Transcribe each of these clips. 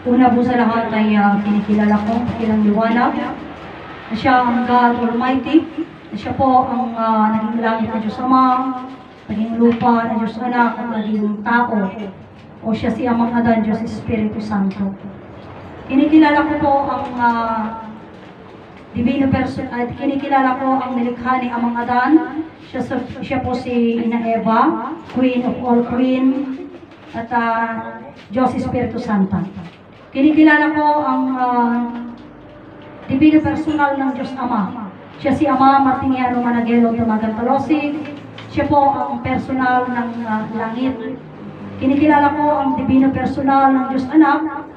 Una po sa lahat ay kinikilala ko, kilang liwanag, na siya ang God Almighty, na siya po ang naging langit na Diyos Ama, naging lupa na Diyos Anak, at naging tao, o siya si Amang Adan, Diyos Espiritu Santo. Kinikilala ko po ang Divino Person, at kinikilala ko ang nilikha ni Amang Adan, siya po si Ina Eva, Queen of all Queen, at Diyos Espiritu Santo. Kinikilala ko ang Divino Personal ng Diyos Ama. Siya si Ama Martiniano Managelo Tumagantalosig. Siya po ang personal ng langit. Kinikilala ko ang Divino Personal ng Diyos Anak.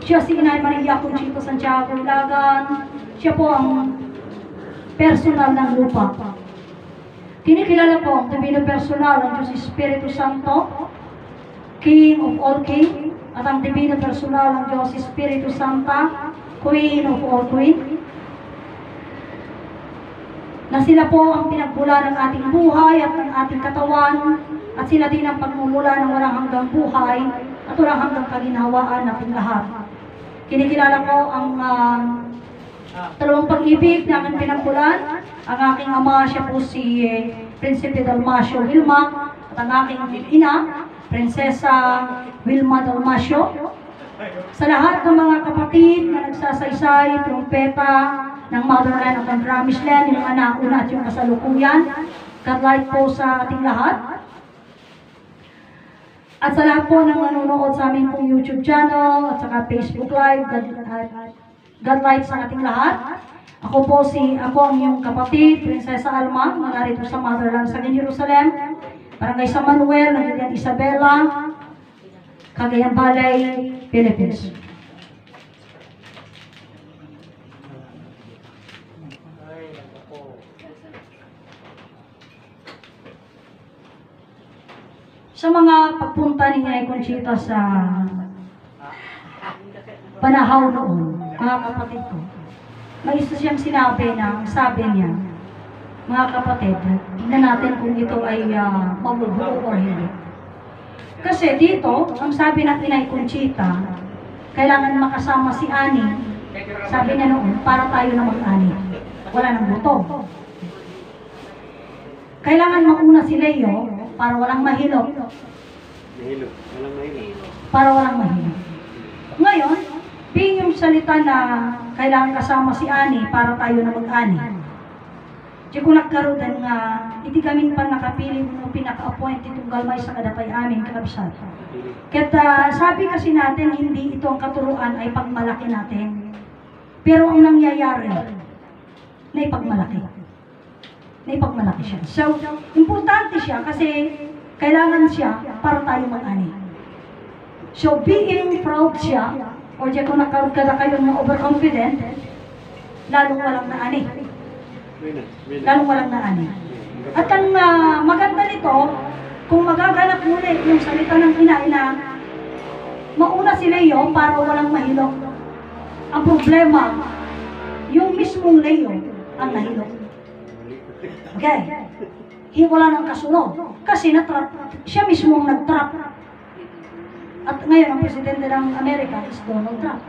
Siya si Inay Maria Conchito Santiago Ilagan. Siya po ang personal ng lupa. Kinikilala ko ang Divino Personal ng Diyos Espiritu Santo, King of all King, at ang Divino Personal ng Diyos Espiritu Santa, Queen of all Queen, na sila po ang pinagmula ng ating buhay at ng ating katawan, at sila din ang pagmumula ng walang hanggang buhay at walang hanggang kaginhawaan nating lahat. Kinikilala ko ang dalawang pag-ibig na aking pinagmulan. Ang aking ama, siya po si Prinsipe Dalmasio Wilma, at ang aking ina, Prinsesa Wilma Dalmasio. Sa lahat ng mga kapatid na nagsasaysay, trumpeta ng Motherland at ng Promised Land, yung mga nauna at yung kasalukuyan, God light po sa ating lahat. At sa lahat po ng nanonood sa aming pong YouTube channel at saka Facebook Live, God light sa ating lahat. Ako ang iyong kapatid, Prinsesa Alma, narito sa Motherland sa Jerusalem, Barangay San Manuel, Nagilian Isabela, Cagayan Valley, Philippines. Sa mga pagpunta ni Inay Conchita sa Banahaw noon, mga kapatid ko, may isa siyang sinabi na, sabi niya, mga kapatid, tignan natin kung ito ay mabubuo o hindi. Kasi dito, ang sabi ng Inay Conchita, kailangan makasama si Ani. Sabi niya noon, para tayo na mag-ani. Wala nang buto. Kailangan mauna si Leo para walang mahilok. Para walang mahilok. Ngayon, being yung salita na kailangan kasama si Ani para tayo na mag-ani. Diyan ko nagkaroon nga, iti kami pa nakapili mo pinaka-appoint itong galmay sa kadatay amin, kakabsat. Kaya sabi kasi natin, hindi ito ang katuruan ay pagmalaki natin. Pero ang nangyayari, na ipagmalaki. Na ipagmalaki siya. So, importante siya kasi kailangan siya para tayo mag-ani. So, being proud siya, o diyan ko nagkaroon kayo ng overconfident, lalong walang naani. Lalong walang naani. At ang maganda nito, kung magaganap muli yung salita ng ina, mauna si Leo para walang mahilok. Ang problema, yung mismong Leo ang nahilok. Okay? Wala ng kasunod. Kasi natrap, siya mismong nagtrap. At ngayon, ang presidente ng Amerika is Donald Trump.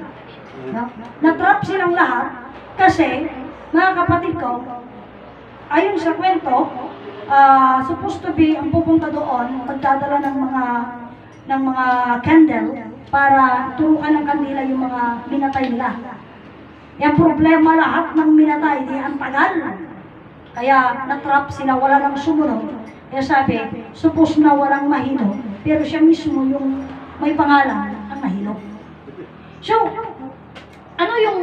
No? Natrap silang lahat kasi, mga kapatid ko, ayon sa kwento, supposed to be ang pupunta doon, magdadala ng mga candle para turuan ng kandila yung mga minatay nila. Yung problema lahat ng minatay, di ang tagal. Kaya natrap sila, wala nang sumunod. Kaya sabi, suppose na walang mahilo, pero siya mismo yung may pangalan ang nahilo. So, ano yung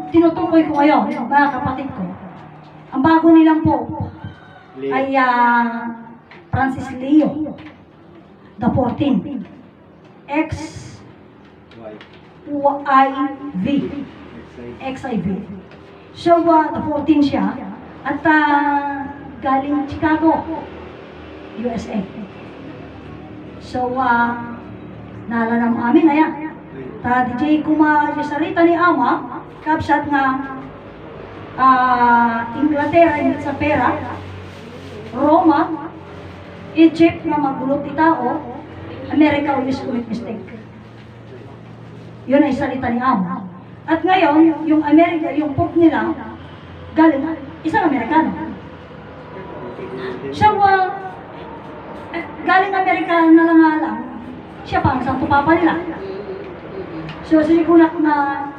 tinutukoy ko ngayon, mga kapatid ko? Ang bago nilang Pope ay Francis Leo the 14th. XIV. So, the 14 siya at galing Chicago, USA. So, naalala mo amin, ayan. DJ kuma sarita ni Ama, kapsat nga Inglaterra, hindi sa pera, Roma, Egypt na magulot itao, America always commit mistake. Yun ay salita ni Ama. At ngayon, yung Amerika, yung Pope nila, galing, isang Amerikano. Siya, galing Amerika na lang, siya pa ang Santo Papa nila. So, sinigunak na,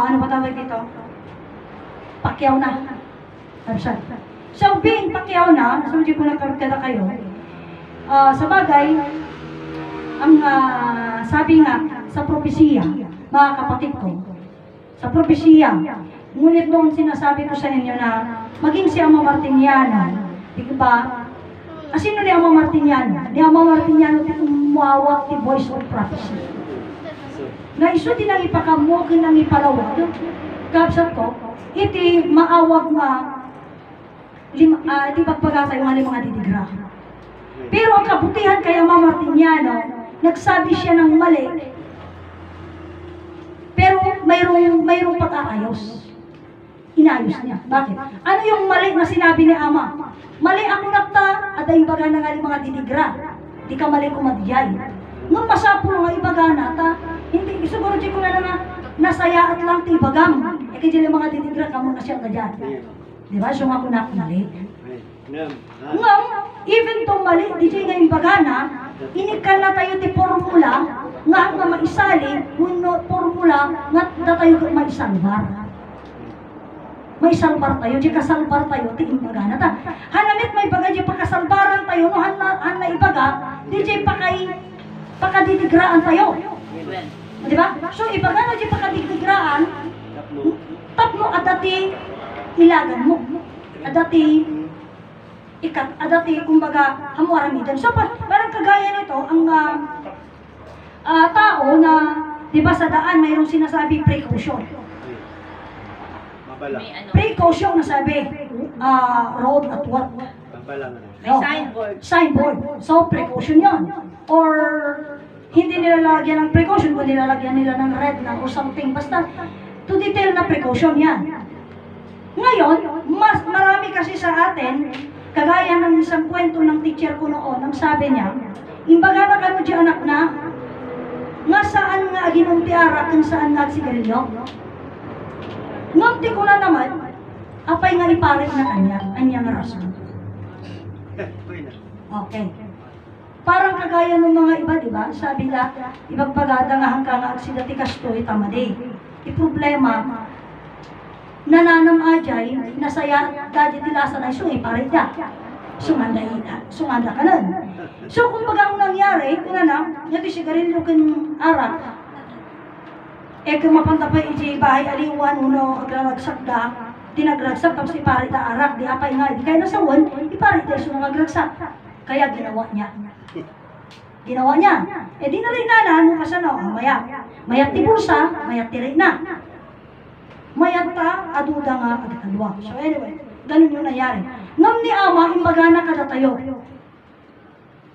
ano ba tawag dito? Pacquiao na. So, being Pacquiao na, so hindi ko nagkarugkada kayo, sa bagay, ang sabi nga sa propesiya, mga kapatid ko, sa propesiya, ngunit doon sinasabi ko sa inyo na maging si Ama Martiniano, di ba? Sino ni Ama Martiniano? Ni Ama Martiniano di umawak ti voice of prophecy. Na iso din ang ipakamukin ang ipalawag. Kapsat ko, iti maawag nga di pagpagata yung mga didigra. Pero ang kabutihan kay Ama Martiniano, nagsabi siya ng mali, pero mayroong pag-aayos. Inayos niya. Bakit? Ano yung mali na sinabi ni Ama? Mali ako nakta, at ay baga na nga mga dinigra. Di ka mali kumadiyay. Nung masapulo nga ibaga na, hindi, siguro di ko na nasaya at lang ti bagam. E kaya mga dinigra ka muna siya kadyan. Di ba? So nga ko na mali. Ngam, even to mali, di siya nga ibaga na, inikal na tayo ti formula, nga maisali, formula, nga tayo maisalbar. May salbar tayo, di kasalbar tayo, ti imbaga na ta. Hanamit may baga, di pakasalbaran tayo, no, han na ibaga, di pakadidigraan tayo. Di ba? So, ibaga na di pakadidigraan, tapno adati ilagan mo. Adati kumbaga, hamuaramidan. So, parang kagaya nito, ang tao na, di ba sa daan, mayroong sinasabi precaution. Precaution na sabi, road at what? May signboard. Signboard. So, precaution yon. Or, hindi nila lalagyan ng precaution, kundi lalagyan nila ng red na or something. Basta, to detail na precaution yan. Ngayon, mas marami kasi sa atin, kagaya ng isang kwento ng teacher ko noon, ang sabi niya, imbaga na kano di anak na, nga saan nga ginumpiara kung saan nga sigarilyo? Ngunti ko na naman, apay nga iparit na anyang rason. Okay. Parang kagaya ng mga iba, di ba? Sabi nga, ibang pagada nga hanggang nga agsidati kasto itamade. I-problema, nananam ajay, nasaya, dadi tilasa na isungi, parit ka. Sumanda ka nun. So, kung baga ang nangyari, kung na, nga di sigarilyo kin arak, kung mapanta pa iti bahay aliwan, uno, agraragsak da, tinagragsak, tapos iparit na arak, di apay nga, di kayo nasawan, iparit na iso nagragsak. Kaya ginawa niya. Ginawa niya. Di na rin na, nung kasano, mayat. Mayat ti bulsa, mayat ti rin na. Mayat ta, aduda nga, agkalwa. So anyway, ganun yung nangyari. Ngam ni Ama, imbaga na kada tayo.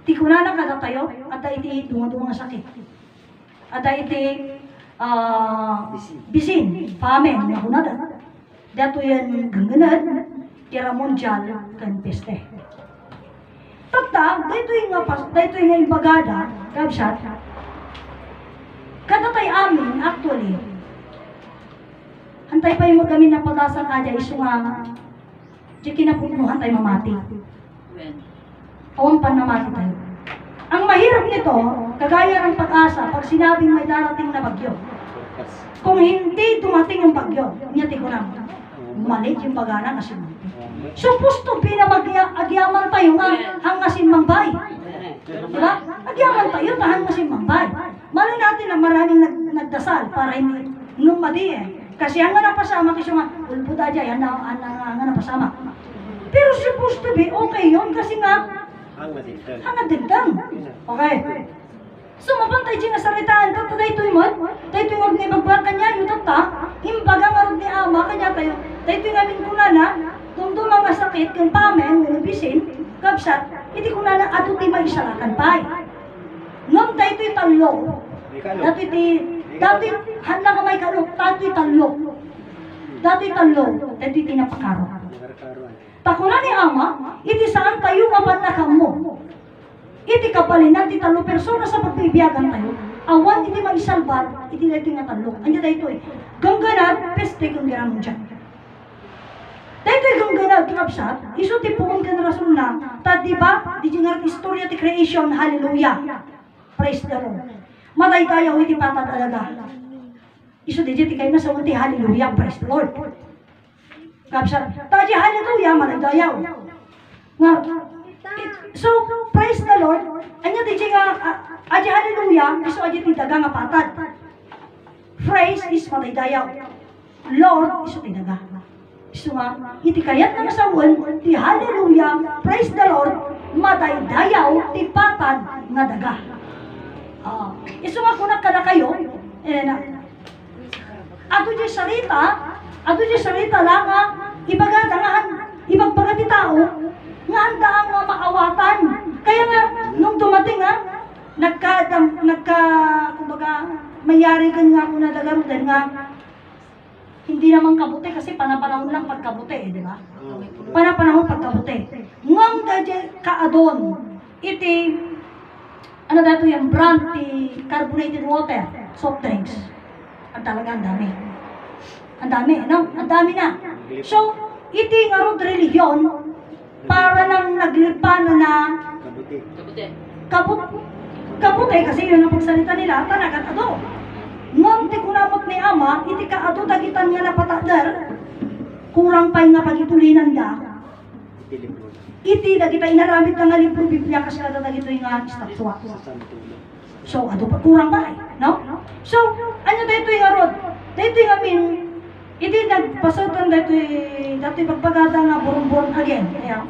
Tikuna na kada tayo, at iti dunga-dunga sakit. At iti bisin, pamen, nakunada. Dato yan gangganad, kira mondial, kan peste. Tata, dito yung imbagada, kabsat, kada tayo amin, actually, hantay pa yung magamin na pag-asang aja, iso nga, di kinapunuhan tayo mamati. Awang panamati tayo. Ang mahirap nito, kagaya ng pag-asa, pag sinabing may darating na bagyo, kung hindi dumating yung bagyo, nyati ko na, malit yung bagana kasi manti. Supposed to be na agyaman tayo nga hangasin mangbay. Diba? Agyaman tayo na hangasin mangbay. Mali natin na maraming nagdasal para hindi numadi Kasi ang nga napasama, kasi nga, ulpud aja, yan nga napasama. Pero supposed to be okay yun, kasi nga, hangadagdang. Okay. So, mapantay siya nga saritaan, tayo ito'y nga ni Bagbaka niya, yung tata, imbaga nga ni Ama, kanya tayo ito'y nga min kunana, tumdo mga sakit, kung pamen, unabisin, kapsat, hindi kunana, ato ti maisalakan pa. Ngam tayo ito'y talo. Dati, handa ka may kalok, dati talo. Dati talo, dati tinapakaro. Takuna ni Ama, iti saan tayo mapanakam mo. Iti kapalinan, ti talo persona sa pagbibiyagan tayo. Awan, iti magsalbar, iti dito nga talo. Anya dito eh. Gangganad, peste kang giramon dyan. Dito yung gangganad, kapsat, iso ti puong ka na rason na, ta diba, di nga istorya ti creation, hallelujah. Praise the Lord. Matay tayo, iti patad alaga. Iso di ti kayo na sa unti, hallelujah, praise the Lord. Kapsat, taji hallelujah, matay tayo. Nga, so, praise the Lord, anya di nga, aji hallelujah, iso aji ti daga nga patad. Praise is matay tayo. Lord, iso ti daga. So nga, iti kayat na nasawan, ti hallelujah, praise the Lord, madaydayaw, ti patad nga daga. Iso nga kunak ka na kayo, ato di sarita lang nga, ibang baga ti tao, nga handa ang maawatan. Kaya nga, nung dumating kumbaga, mayari ka nga muna dagarudan nga, hindi naman kabuti kasi panapanahon lang pagkabuti, di ba? Panapanahon pagkabuti. Ngam dadya kaadon, iti, ano dato yung brand, ti carbonated water, soft drinks. Ang talaga, ang dami. Ang dami, no? Ang dami na. So, iti nga rod religion, para lang naglipan na kabuti, kasi yun ang pagsalita nila, tanagat ado. Ngam ti kunamot ni Ama, iti kaado dagitan nga napatadar, kurang pa'y nga pagitulinan da. Iti dagita inaramit nga libro Biblia kasi kada dagito yung nga estatwa. So, ado pa, kurang pa no? So, ano dito yung arod? Dito yung amin, iti nagpasatan dito yung pagpagada nga born again. Kaya,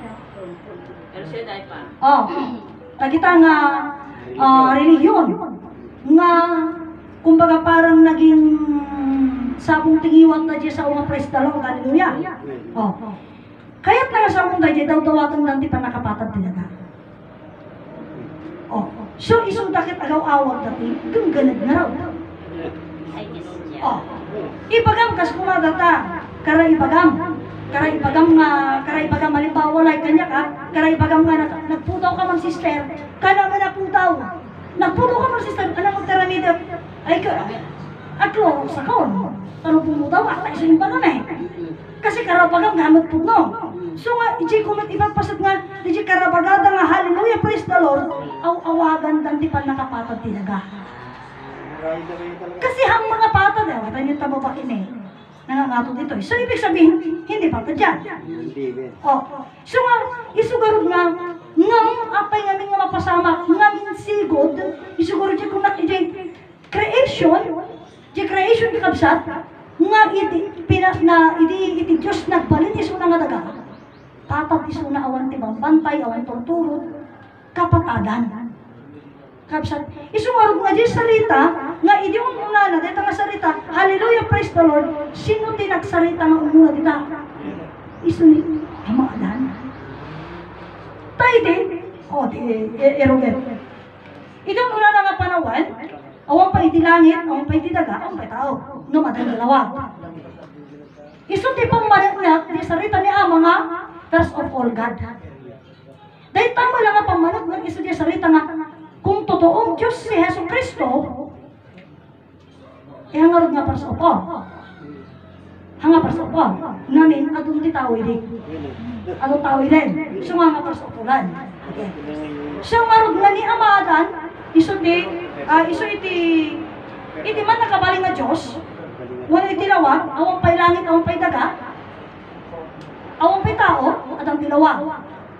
Pero siya dahil pa. dagita nga religion, nga kumbaga parang naging sabong tingiwan na dyan sa mga praise the Lord, hallelujah. Kaya't nga sabong na dyan, daw-dawatan lang di pa nakapatad talaga. So, isang dakit agaw-awag dati, gangganag na raw. Ibagam, kas kumadata, karaibagam halimbawa, like kanya ka, karaibagam nga, nagputaw ka man sister, kana nga naputaw. Nagputaw ka man sister, anong magtaramida, ay ka, aklo, sakon, ano pumutaw, akla isa yung bagan eh. Kasi karabagam gamit po no. So nga, iji kumat ipagpasad nga, iji karabagada nga, hallelujah, praise the Lord, awagan dan di pa nakapatad tinaga. Kasi ang mga patad, wala niyo tababakin eh, nangangato dito eh. So ibig sabihin, hindi patad dyan. So nga, isugarod nga, ngam, apay nga nga mapasama, ngam sigod, isugarod dyan kung iji creation kakabsat, nga iti Diyos nagbalin iso na nga daga, patad iso na awan tibang bantay, awan torturot, kapatadan. Kapsat, iso nga dyan salita, nga iti umuna na, dito nga salita, hallelujah, praise the Lord, sino din nagsarita nga umuna dito? Iso ni, amadan. Tayo din, erogen. Itong una na nga panawan, awan pa iti langit, awan pa iti daga, awan pa iti tao, no madang dalawag. Iso ti pang managnak, di sarita ni Ama nga, first of all God. Dahil tama lang nga pamanagnak, iso di sarita nga, kung totoong Diyos si Heso Kristo, hangarod nga para sa upon. Hanga para sa upon. Namin, adun ti tawid din. Adun tawid din. So nga para sa upulan. Okay. So ngarod nga ni Amadan, iso iti man nakabaling nga Diyos, wala iti lawag, awang pa'y langit, awang pa'y daga, awang pa'y tao, at ang tilawag.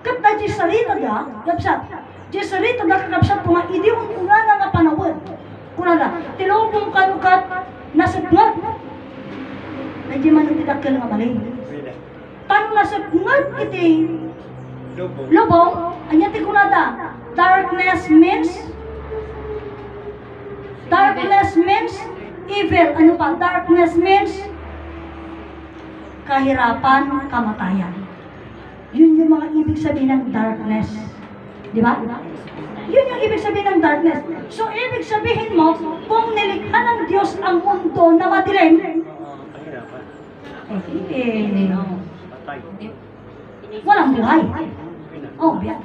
Kapta di salita da, kapsat, di salita da kakapsat po nga, idi una na nga panawad. Kuna na, tilawag kanukat, nasagngad. Na di man nagtidakil nga mali. Tanong nasagngad iti lubong, anya ti kunada, darkness means evil. Ano pa? Darkness means kahirapan, kamatayan. Yun yung mga ibig sabihin ng darkness. Di ba? Yun yung ibig sabihin ng darkness. So, ibig sabihin mo, kung nilikha ng Diyos ang mundo na madilim, walang buhay. Biyan.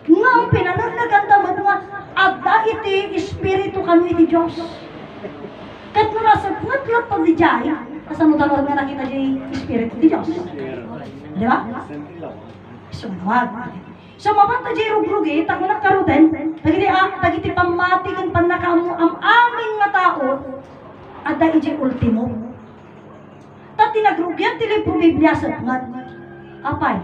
Nga ang pinanagnagandaman nga, adda iti espiritu kanu iti Diyos. Kat mo nasa ngatlat pa di jay, kasano dalawag nga nakita di Espiritu di Diyos. Di ba? So, nawag. So, mabanta di rugrugi, tago nagkaroten, tagiti pamatigan panakamu ang aming nga tao, at dahil di ultimo. Tati nagrugyan tili po Biblia sa ngat. Apay.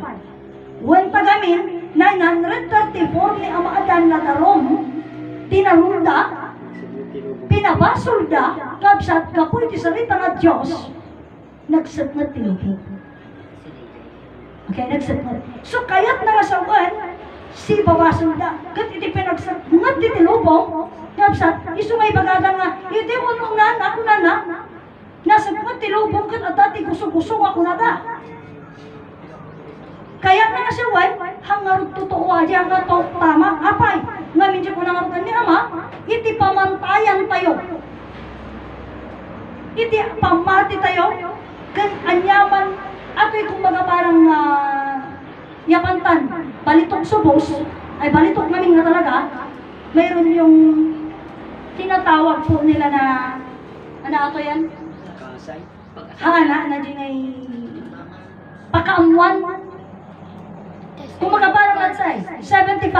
When tagamin, 934 ni Amaadan na darom, tinarunda, pinabasulda, kabsat kapoy ti salita nga Diyos, nagsat nga tinubo. Okay, nagsat nga. So, kaya't nga sa uwan, si babasulda, kat iti pinagsat nga tinubo, kabsat, iso may bagada nga, iti unong na, ako na, nasa mga tilubong kat at dati gusto-gusto ako na da. Kaya nga siya, hangar totoo aja, hangar to tama, apay, nga medyo ko nangarutan ni Ama, iti pamantayan tayo. Iti pamati tayo, kan anyaman, ato'y kumbaga parang yapantan, balitok subos, ay balitok namin nga talaga, mayroon yung tinatawag po nila na, ano ato yan? Na di ngay pakaamuan. Kung parang let's say, 75.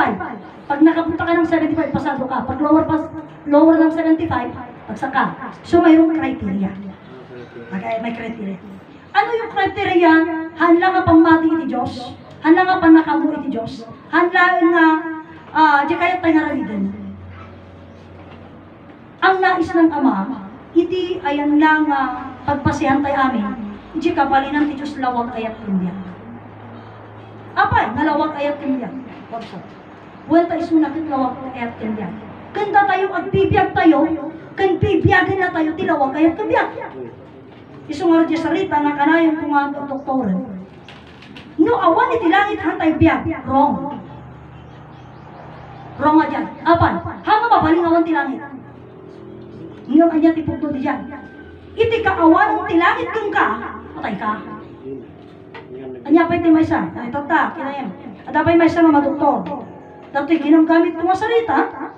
Pag nakapunta ka ng 75, pasado ka. Pag lower ng 75, pagsaka. So, mayroong criteria. Okay, may criteria. Ano yung criteria? Hanla nga pamati iti Diyos. Hanla nga panakamu iti Diyos. Hanla nga, di kaya tayo naralidan. Ang nais ng Ama, iti ayan lang pagpasihan tayo amin, iti kapalinan ti Diyos lawag ayat kindiyan. Apay, nalawag ayat kindiyan. Wagso. Buwan tayo sunakit lawag ayat kindiyan. Kanda tayo, agbibiyag tayo, kan bibiyagin na tayo, tilawag ayat kindiyan. Iso nga rin sarita nga kanayon kung ang doktoran. No, awan iti langit hantay biyag. Wrong. Wrong nga dyan. Apay, hanga mabaling awan ti langit. Ngayon anya ti pugto di dyan. Iti kaawan ti langit kung ka, patay ka. Anya pa iti maysa, ito ta, kinayam. At apay maysa nga madoktor. Dato'y ginagamit ko nga sarita,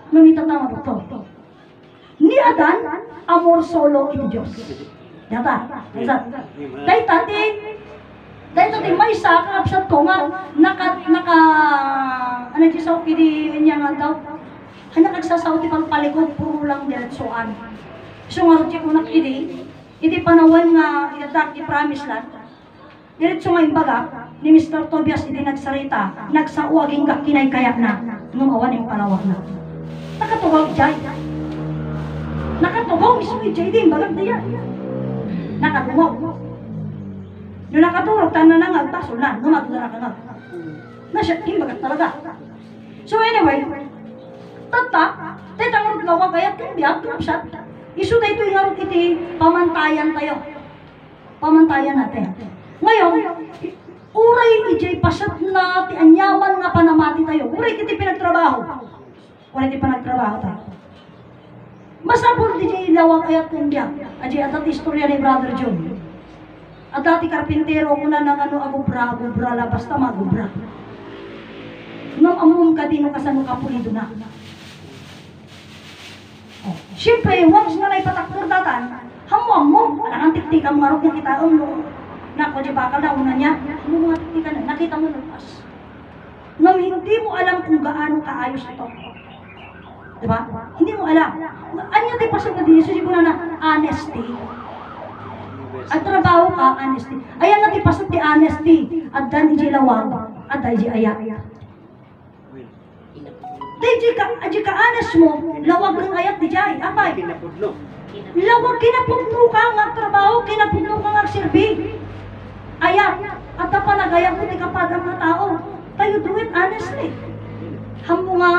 mamita ta madoktor. Ni Adan, amor solo iti Diyos. Data, dahil ti maysa, kakapsat ko nga, ano ti sa iti niya nga daw, nagsasaw ti pagpalikod, puro lang diretsoan. So nga rin ko nakili, iti panawan nga inadak ti promise land, diretso nga imbaga, ni Mr. Tobias iti nagsarita, nagsauaging kakinay kaya na, nung awan yung panawag na. Nakatugog dyan. Nakatugog, mismo dyan, di imbaga diyan. Nakatugog. Nung nakatugog, tanan na nga, tasol na, numatula na ka nga. Nasya, imbaga talaga. So anyway, tayo tangon gawa kaya kaya kapsat. Isu da ito yung iti pamantayan tayo. Pamantayan natin. Ngayon, uray ijay pasat na ti anyaman nga panamati tayo. Uray kiti pinagtrabaho. Uray kiti pinagtrabaho tayo. Masabor di jay lawag ayat kanya. Ajay atat istorya ni Brother John. At dati karpintero muna ng agubra, basta magubra. Nung amum ka din, kasano ka pulido na. Siyempre, once na naipatakpur datan, hamuang mo, alang tiktikang marok na kita, nako, di bakal na una niya, mga tiktikan na, nakita mo lupas. Nang hindi mo alam kung gaano kaayos ito. Diba? Hindi mo alam. Ano yung tipasok na din, susiguro na honesty. At trabaho ka, honesty. Ayan na tipasok di honesty. At dan ijilawag, at da ijiyaya. Di ka anas mo, lawag ng ayat di jay. Apay. Lawag kinapudno ka nga trabaho, kinapudno ka nga sirbi. Ayat. At panagayang ko di kapag ang tao. Tayo do it honestly. Hamo nga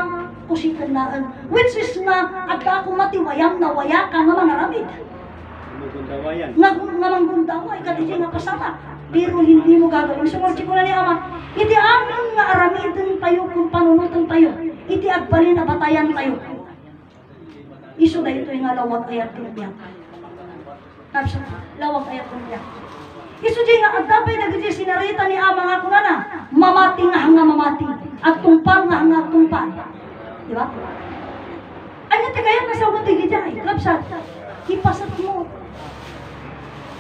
kusikan na. Which is nga, at ako matiwayang nawaya ka nga mga ramid. Nga manggundaway ka di nga kasama. Pero hindi mo gagawin. Sumurti ko na ni Ama, hindi amin nga aramidin tayo kung panunutan tayo. Iti agbalin na batayan tayo. Isu na ito yung lawag ayat kumbiyak. Tapos, lawag ayat kumbiyak. Isu di nga agdapay na giti sinarita ni Ama nga kuna na, mamati nga hanga mamati, at tumpal nga hanga tumpal. Di ba? Anya ti kaya nasa uti giti ay, kapsat. ipasat mo.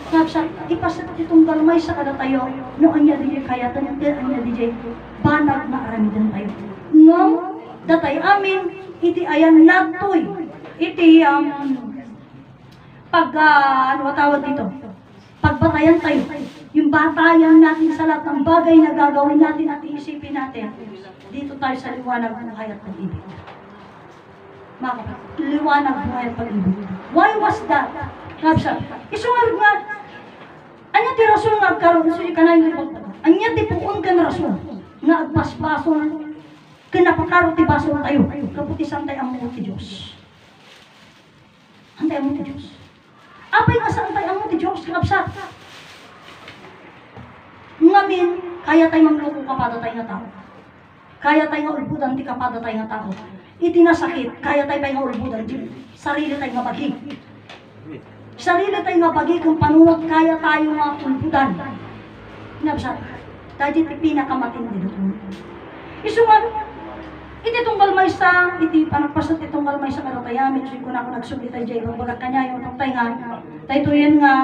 Kapsa, ipasat itong galmay sa kada tayo, no anya DJ kaya tanan anya DJ, banag na aramidan tayo. Ngam, datay amin, iti ayan natoy, iti ano tawag dito, pagbatayan tayo, yung batayan natin sa lahat ng bagay na gagawin natin at iisipin natin, dito tayo sa liwanag ng buhay at pag-ibig. Mga kapatid, liwanag ng buhay at pag-ibig. Why was that? Kapsa, isungarod nga, anya ti rason nga agkaroon sa ikanay ng ibang taga. Anya ti puon ka na rason nga agpasbason, kinapakaro ti bason tayo, kaputisan tayo ang mga ti Diyos. Antay ang mga ti Diyos. Apay nga saan tayo ang mga ti Diyos, kapsa. Ngamin, kaya tayo mangloko kapada tayo nga tao. Kaya tayo nga ulbudan ti kapada tayo nga tao. Itinasakit, kaya tayo nga ulbudan, sarili tayo nga bagi. Sarili tayo nga bagi kung panunot kaya tayo nga ulbudan. Nabsat, dahil iti pinakamatindi doon. Isuman, iti tunggal may sa, iti panagpasat iti tunggal may sa karatayamin, so kung ako nagsugli tayo dyan, kung bagat kanya yung tayo nga, tayo yan nga,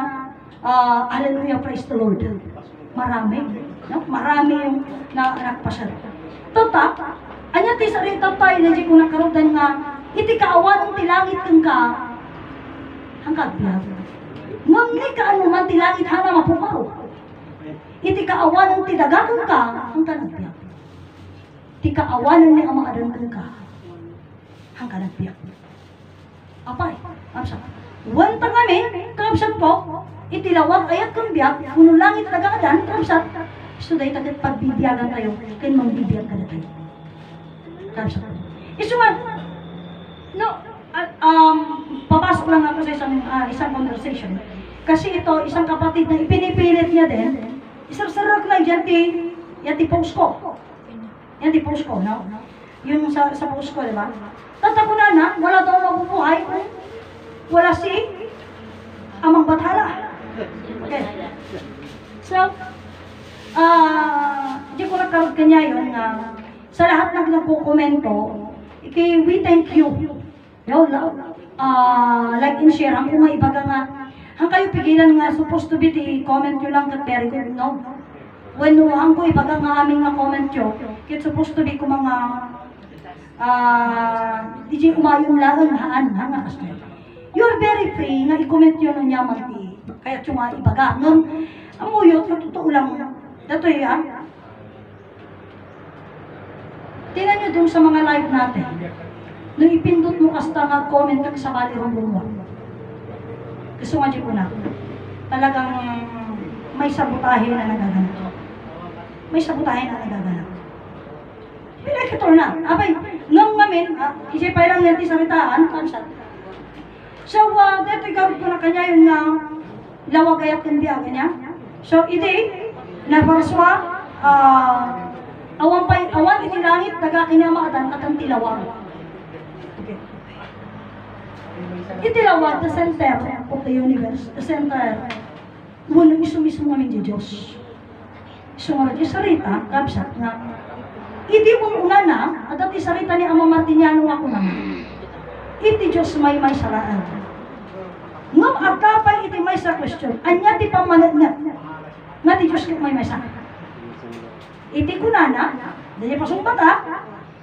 hallelujah, praise the Lord. Marami, no? Marami yung nagpasat. Tota, anya ti sarita tayo, dahil kung nakaroon nga, iti kaawan ng tilangit kang ka, hanggang biyak. Ngam ni kaanuman tilangit hana mapukaro. Iti kaawanan ti dagakan ka, hanggang nagbiyak. Ti kaawanan ni ama adan ka, hanggang nagbiyak. Apay, kapsa. Wanta kami, kapsat ko, itilawag ayat kang biyak, kuno langit dagakan, kapsat. So dahi tagat pagbibiyagan tayo, kin mangbibiyag ka na tayo. Kapsat. Isuman, no, papasok lang ako sa isang conversation. Kasi ito, isang kapatid na ipinipilit niya din, isarsarak lang dyan ti post ko. Yan ti post ko, no? Yung sa post ko, di ba? Tatakunan na, wala daw mabubuhay, wala si amang bathala. Okay. So, di ko nakarod kanya yun na sa lahat ng nagkukomento, we thank you. Yo, like and share, ang mga ibaga nga, ang kayo pigilan nga, supposed to be the comment nyo lang kat very good, no? When ang ko ibaga nga aming nga comment nyo, kit supposed to be ko mga, di umayon lang, haan, you're very free, nga i-comment nyo nung yaman ti, kaya yung nga ibaga, nung, ang uyot, totoo lang, dato yan, tingnan nyo dun sa mga live natin, nung ipindot mo kasta nga comment kag sa bali rong bunwa. Gusto nga di ko na. Talagang may sabotahe na nagaganap. May sabotahe na nagaganap. Pinakito na. Abay, nung ngamin, isipay lang yan ti saritaan, kansat. So, dito ikaw ko na kanya yung lawag ayat ng biyaga niya. So, iti, nabarswa, awan iti langit, daga kinamaadan at ang tilawag. Itilawag, the center of the universe, the center. Muna mismo namin di Diyos. Sumarad yung sarita, kapsat nga, hindi mo una na, at ati sarita ni Ama Martiniano ako naman. Iti Diyos may salaan. Ngam agkapay iti may sa question, anya ti pamanagnak, nga di Diyos may sa. Iti kunana, dahil pasumbata,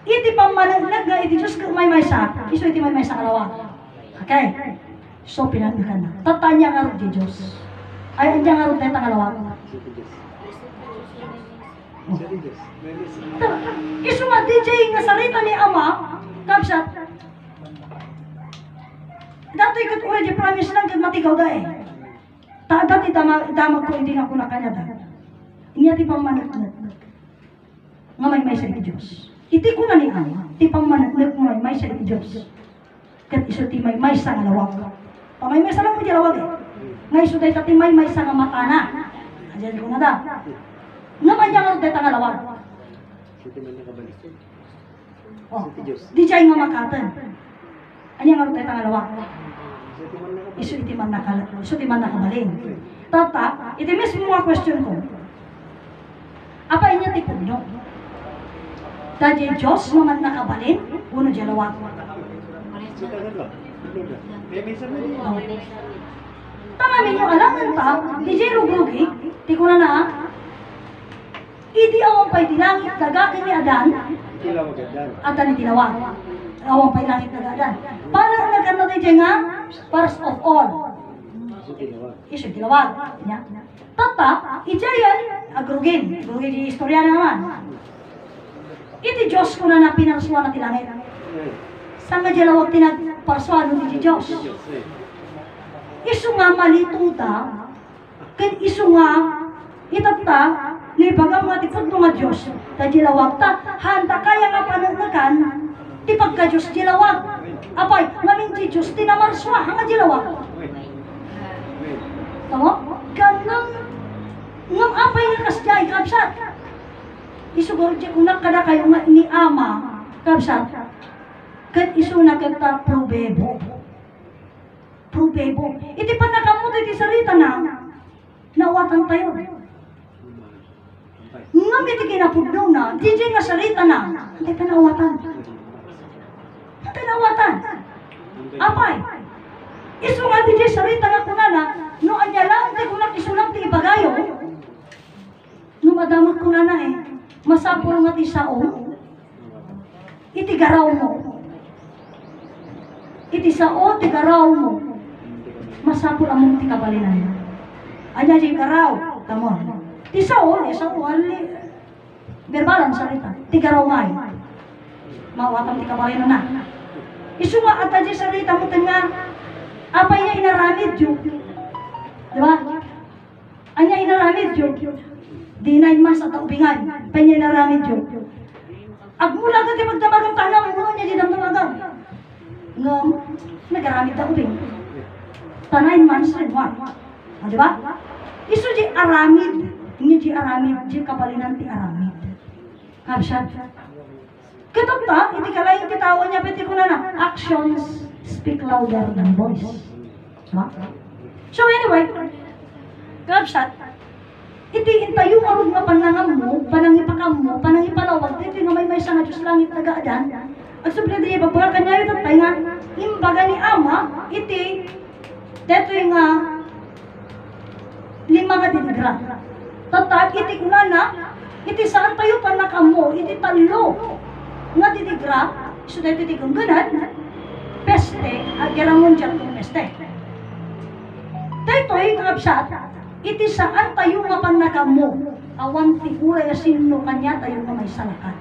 iti pamanagnak nga iti Diyos may sa, iso iti may sa kalawag. Okay. So, pinagbigan na. Tatanya nga rin di Diyos. Ay, andyan nga rin tayo tangalawag. Iso nga, DJ, nga salita ni Ama, kapsat, dato ikot ura di promise lang kag matigaw da eh. Dati damag ko, hindi nga ko na kanya da. Inya ti pamanagnak. Nga may sa di Diyos. Iti ko na ni Ama, ti pamanagnak may sa di Diyos. Kat iso ti may sa nga lawag. Pamay sa lang mo di lawag eh. Nga iso day tati may sa nga mata na. Ayan ko na da. Naman niya nga day nga lawag. Oh, di jay nga makatan. Anya nga day nga lawag. Iso iti man nakabalin. Tata, iti mismo mga question ko. Apa inya ti punyo? Dahil Diyos naman nakabalin, uno di lawag. May minsan mo din. Tangamin nyo, alam ng ta, di jay rugrugi, di ko na. Idi awang pa'y dilangit dagakin ni Adan, Sila magandang. Adan ni tinawag. Awang pa'y langit dagadan. Paano ang nagkano di jay nga? First of all. So, ginawa. Isu tinawag. Tata, ijayan, agrugin. Agrugin di istorya na naman. Iti Diyos ko na pinarsuan na tilangit. Saan nga jalawag tinagparsuan ni Diyos? Isu nga malitong ta, ken isu nga itata, ni bagang nga tipod nga Diyos, ta jalawag ta, handa kaya nga pananagan, ti pagka Diyos jalawag. Apay, ngamin ti Diyos, tinamarswa, nga jalawag. Tama? Ganang, ngam apay nga kasjay, kapsat. Isuguro dyan kung nakada kayo nga ni Ama, kapsat, kat isu na kita probebo. Probebo. Iti pa nakamot iti sarita na, nawatan tayo. Ngam iti kinapudlo na, di dyan nga sarita na, hindi ka nawatan. Hindi nawatan. Apay, isu nga di dyan sarita nga kunana, no anya lang, di ko nakisulang ti ibagayo, no madamot kunana masapol nga ti sao, iti garaw mo. Iti sao, ti garaw mo. Masapol among ti kabalinan. Anya di garaw, tamo. Ti sao, ali, berbalan sarita, ti garaw ngay. Mawatang ti kabalinan na. Isu nga ata di sarita mo nga, apay niya inaramid yun. Diba? Anya inaramid yun. Di 9 months at ubingan, apay niya inaramid yun. Agmula ka di magdamagang tanang, uno niya di damdamagang. Nga, nagaramid na ubing. Ta 9 months rin, one. Diba? Isu di aramid, hindi di aramid, di kabalinan ti aramid. Kapsat. Katapta, hindi ka lang titawan niya, pwede ko na actions speak louder than voice. Diba? So anyway, kapsat, iti intayo arog nga panangam mo, panangipakam mo, panangipalawag, iti nga may sa nga Diyos langit nagaadan, at subli di babakan niya ito tayo nga, imbaga ni Ama, iti, deto yung 5 nga dinigra. Tata, iti kunana, iti saan tayo panakam mo, iti talo, nga dinigra, so dito iti gungganan, peste, at yaramon dyan kung peste. Dito yung kapsat, iti saan tayo nga panakam mo, awan ti uray sino kanya tayo nga may salakan.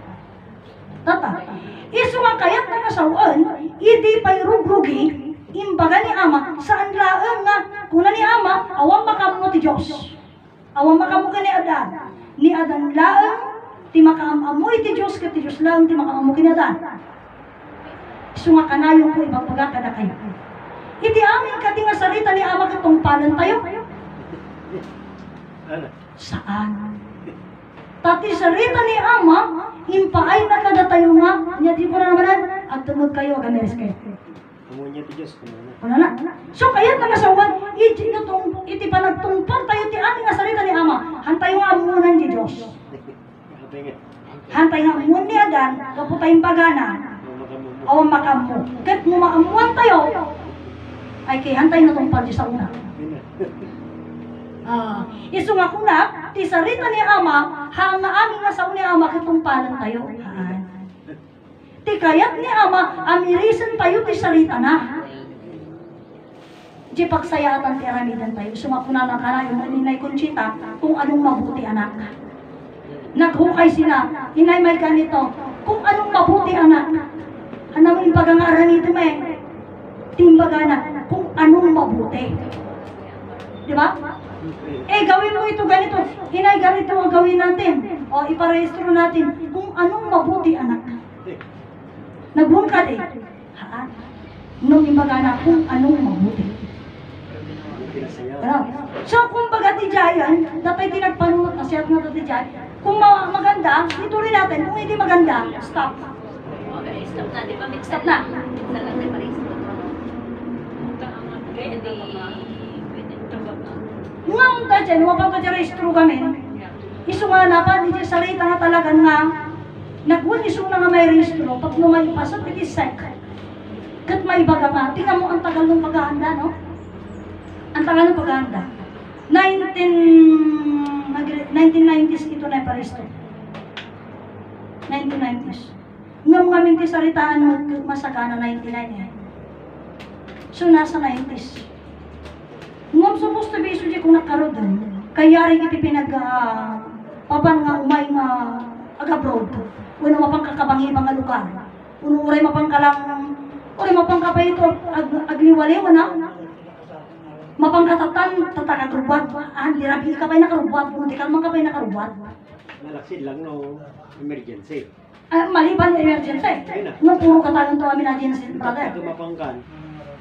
Tata, isu nga kayat na kasawaan, idi pa'y rugrugi, imbaga ni Ama, saan laang nga, kuna ni Ama, awang makam mo ti Diyos. Awang makam mo ka ni Adan. Ni Adan laang, ti makaamoy ti Diyos, ka ti Diyos laang, ti makaamoy ka ni Adan. Isu nga kanayong ko, ibang pagkakada kayo. Iti amin kati nga sarita ni Ama katong palan tayo. Saan? Tati sarita ni Ama, impaay na kada tayo nga, niya di ko na naman, at tungod kayo, agameres kayo. Amunya ti Diyos, kumana. Wala na. So kaya nga sawan, iti panagtungpar tayo ti amin nga sarita ni Ama, hantay nga amunan di Diyos. Hantay nga amunan ni Adan, kaputayong pagana, awang makamu. Kat mo maamuan tayo, ay kay hantay na tungpar di sa una. Isu nga kuna, ti sarita ni Ama, hang nga amin nga sa ni Ama, katungpalan tayo. Ti kayat ni Ama, amirisan tayo ti sarita na. Di pagsayatan ti aramidan tayo. Isu nga kuna na kana, yung Ninay Conchita, kung anong mabuti anak. Naghukay sila, inay may ganito, kung anong mabuti anak. Anong imbaga nga aramidan mo timbaga na, kung anong mabuti. Di ba? Gawin mo ito ganito. Hinay, ganito ang gawin natin. O, iparehistro natin kung anong mabuti, anak. Nagbungkad Haan. Nung imbaga na kung anong mabuti. So, kung baga ti Jayan, dapat tinagpanunot na siya na ti Jayan. Kung maganda, ituloy natin. Kung hindi maganda, stop. Okay, stop na. Di ba? Stop na. Talagang may parehistro. Kaya di, pwede tabag na. Ngam ta dyan, wapang ta dyan rehistro kami. Isu nga na pa, di dyan sarita nga talaga nga, nagwun isu na nga may rehistro, pag lumay pasok, iti sec. Kat maibaga nga, tingnan mo ang tagal ng paghahanda, no? Ang tagal ng paghahanda. 1990s ito na paristo. 1990s. Ngam ngamin ti saritaan mo masagana 99 eh. So nasa 90s. Ngam supposed to be iso di kung nakarod dun. Kaya rin iti papan nga umay nga ag-abroad. Uno mapang kakabangi mga lugar. Uno uray mapang kalang uray mapang kapay ito agliwaliw na. Mapangkatatan tatakagrubat. Hindi rabi ka pa'y nakarubat. Hindi ka man ka pa'y nakarubat. Malaksid lang no emergency. Maliban na emergency. Nung puro katanong to amin natin si brother. Ito mapangkan.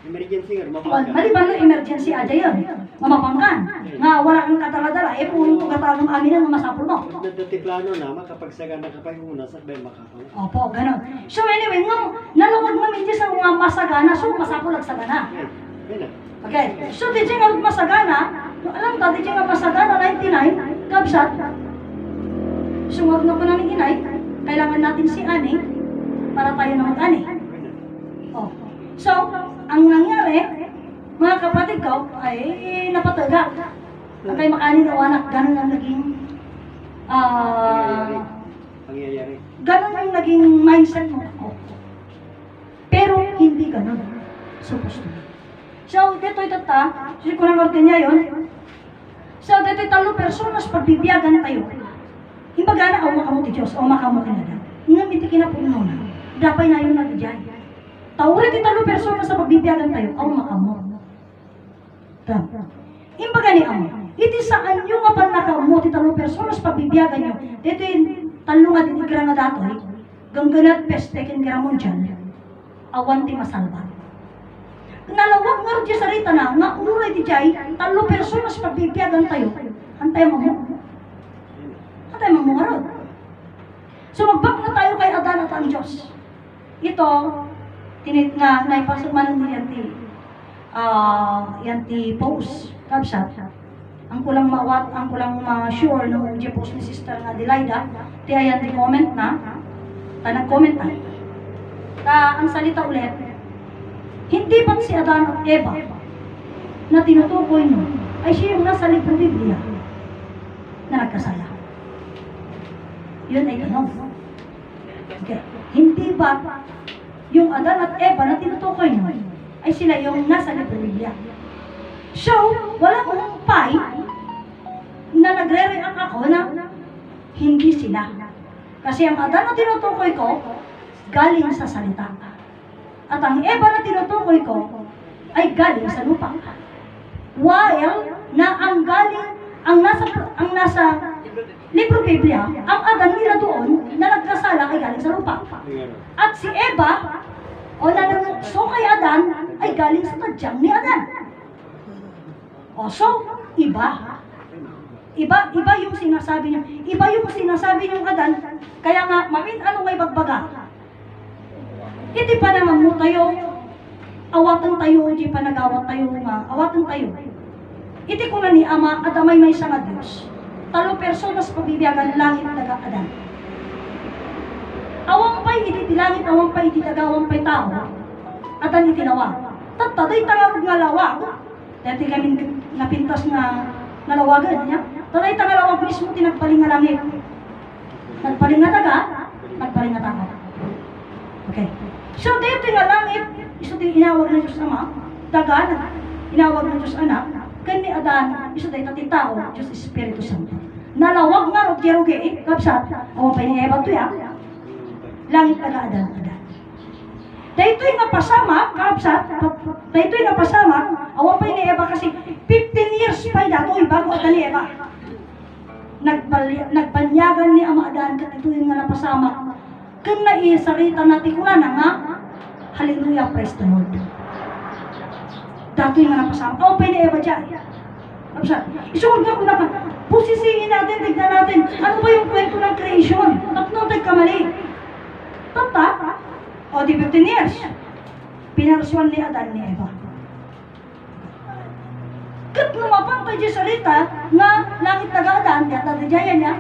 Emergency nga Well, mapangkan. maliban na emergency aja yun. Mamapangkan. Nga wala kang katala-dala. Puro katanong amin ang masapul mo. Nadati plano na makapagsagana ka pa yung una sa bay makapang. Opo, ganun. So anyway, nalawag namin dyan sa mga masagana. So masapul agsagana. Yan na. Okay. So di dyan nga masagana. Alam ta, di dyan nga masagana 99. Kabsat. Sungag na ko namin inay. Kailangan natin si Ani para tayo na mag-ani. Oh. So, ang nangyari, mga kapatid ko ay napataga. Ang kay makani daw anak, ganun ang naging Pangyayari. ganun ang naging mindset mo. Oh. Pero hindi ganun. Supposed to be. So, dito itata, so kung nangorte niya yun, so dito talo personas pagbibiyagan tayo. Imbagana aw makamu ti Dios, aw makamu kinada. Ngam iti kinapuno na. Dapay na yun nagdiyan. Tawre ti talo persona sa pagbibiyagan tayo, aw makamu. Tam. Imbagani amo. Iti saan yung nga panakamu ti talo persona sa pagbibiyagan nyo. Dito yung talo nga tinigra nga datoy. Gangganat peste ken gramon dyan. Awan ti masalba. Nalawag nga rin sarita na, nga uray ti jay, talo persona sa pagbibiyagan tayo. Antay mo mo. Atay mamungarod. So magbak na tayo kay Adan at ang Diyos. Ito, tinit nga naipasok man ni yan ti post, kabsat. Ang kulang maawat, ang kulang ma-sure no di post ni Sister nga Adelaida, ti ayan ti comment na, nag-comment na. Ang salita ulit, hindi ba't si Adan at Eva na tinutukoy mo ay siya yung nasa libro Biblia na nagkasala. Yun ay tanong. Okay. Hindi ba yung Adan at Eva na tinutukoy mo ay sila yung nasa libro Biblia? So, wala akong pay na nagre-react ako na hindi sila. Kasi ang Adan na tinutukoy ko, galing sa salita. At ang Eva na tinutukoy ko, ay galing sa lupa. While na ang nasa libro Biblia, ang Adan nila doon na nagkasala ay galing sa lupa. At si Eva, o nanunukso kay Adan, ay galing sa tadyang ni Adan. O so, iba. Iba yung sinasabi niyo. Iba yung sinasabi niyong Adan, kaya nga, mamin, ano may bagbaga? Hindi pa naman mo tayo, awatan tayo, hindi pa nagawat tayo nga, awatan tayo. Iti ko na ni Ama, at amay may nga Diyos. Talo personas pagbibiyagan langit daga Adan. Awang pa'y iti langit, awang pa'y iti daga, awang pa'y tao. Adan itinawa. Taday tangarog nga lawag. Dati kami napintas nga nalawagan niya. Taday tangalawag mismo tinagpaling nga langit. Nagpaling nga daga, nagpaling nga tao. Okay. So dito nga langit, iso din inawag ng Diyos Ama, daga, inawag ng Diyos Anak, kani Adan, iso din tating tao, Diyos Espiritu Santo. Nalawag nga ro jeruge, kapsat, awang pa ni Eva to ya, langit taga Adan. Daytoy nga pasama, kapsat, daytoy nga pasama, awang pa ni Eva kasi 15 years pa datoy bago Adan ni Eva. Nagbanyagan ni Ama Adan, daytoy nga napasama. Kung naisarita natin ko na nga, hallelujah, praise the Lord. Dato yung nga napasama. Oh, pwede Eva dyan. Isuod nga ko na pa. Pusisiin natin, tignan natin. Ano ba yung kwento ng creation? Tatlong tagkamali. Tata, o di 15 years. Pinarasyon ni Adan ni Eva. Kat lumapang tayo salita nga langit taga-Adan, yata dadyayan niya.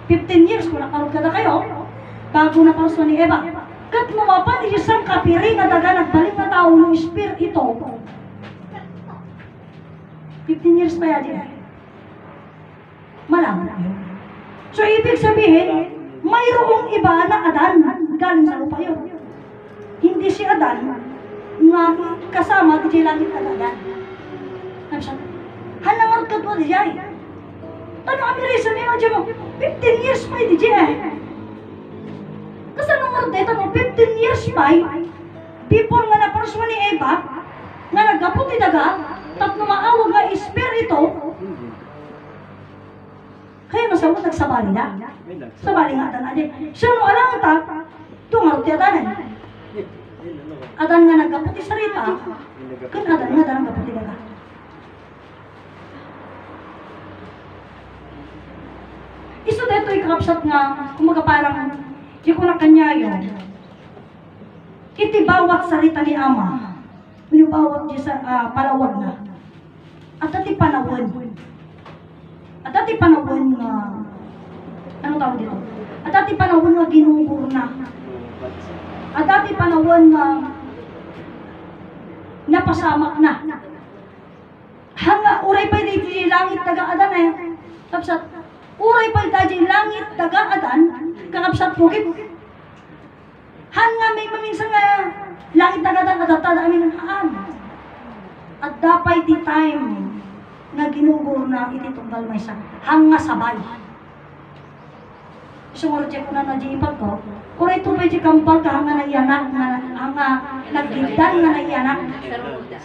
15 years kung nakarod ka na kayo, bago na pauso ni Eva. Kat mapan isang kapiri nga daga nagbalik na tao ng espiritu. 15 years pa yan. Malang. So, ibig sabihin, mayroong iba na Adan. Galing sa lupa yun. Hindi si Adan nga kasama di langit na Adan. Hanangan ka doon di jay. Ano kami rin sa mga dyan mo? 15 years pa di jay. Kasi nung dito no, 15 years pa, before nga naparswa ni Eva, nga nagkapot ni daga, tapos maawag nga espiritu, kaya masawag nagsabali na. Sabali nga atan aja. Siya no alang ta, tungarot di atanan. Atan nga nagkapot ni sarita, kan atan nga darang kapot ni daga. Iso dito ikakapsat nga, kumaga parang, di ko na kanyayo, iti bawat salita ni Ama, bawat di sa palawag na, at dati panawon nga, ano tawag dito? At dati panawon nga ginungur na, at dati panawon nga napasamak na, hanga uray pa dito di langit taga-adan eh, kapsat, uray pa dito di langit taga-adan, kakapsat bukit. Han nga may maminsan nga langit taga-adan at amin ng haan. At dapay di time nga ginugol na iti tunggal may sa hang nga sabay. Sumurje ko na najiipag ko, kuray tubay di kampal ka hang nga naiyanak, hang nga naggindan nga naiyanak,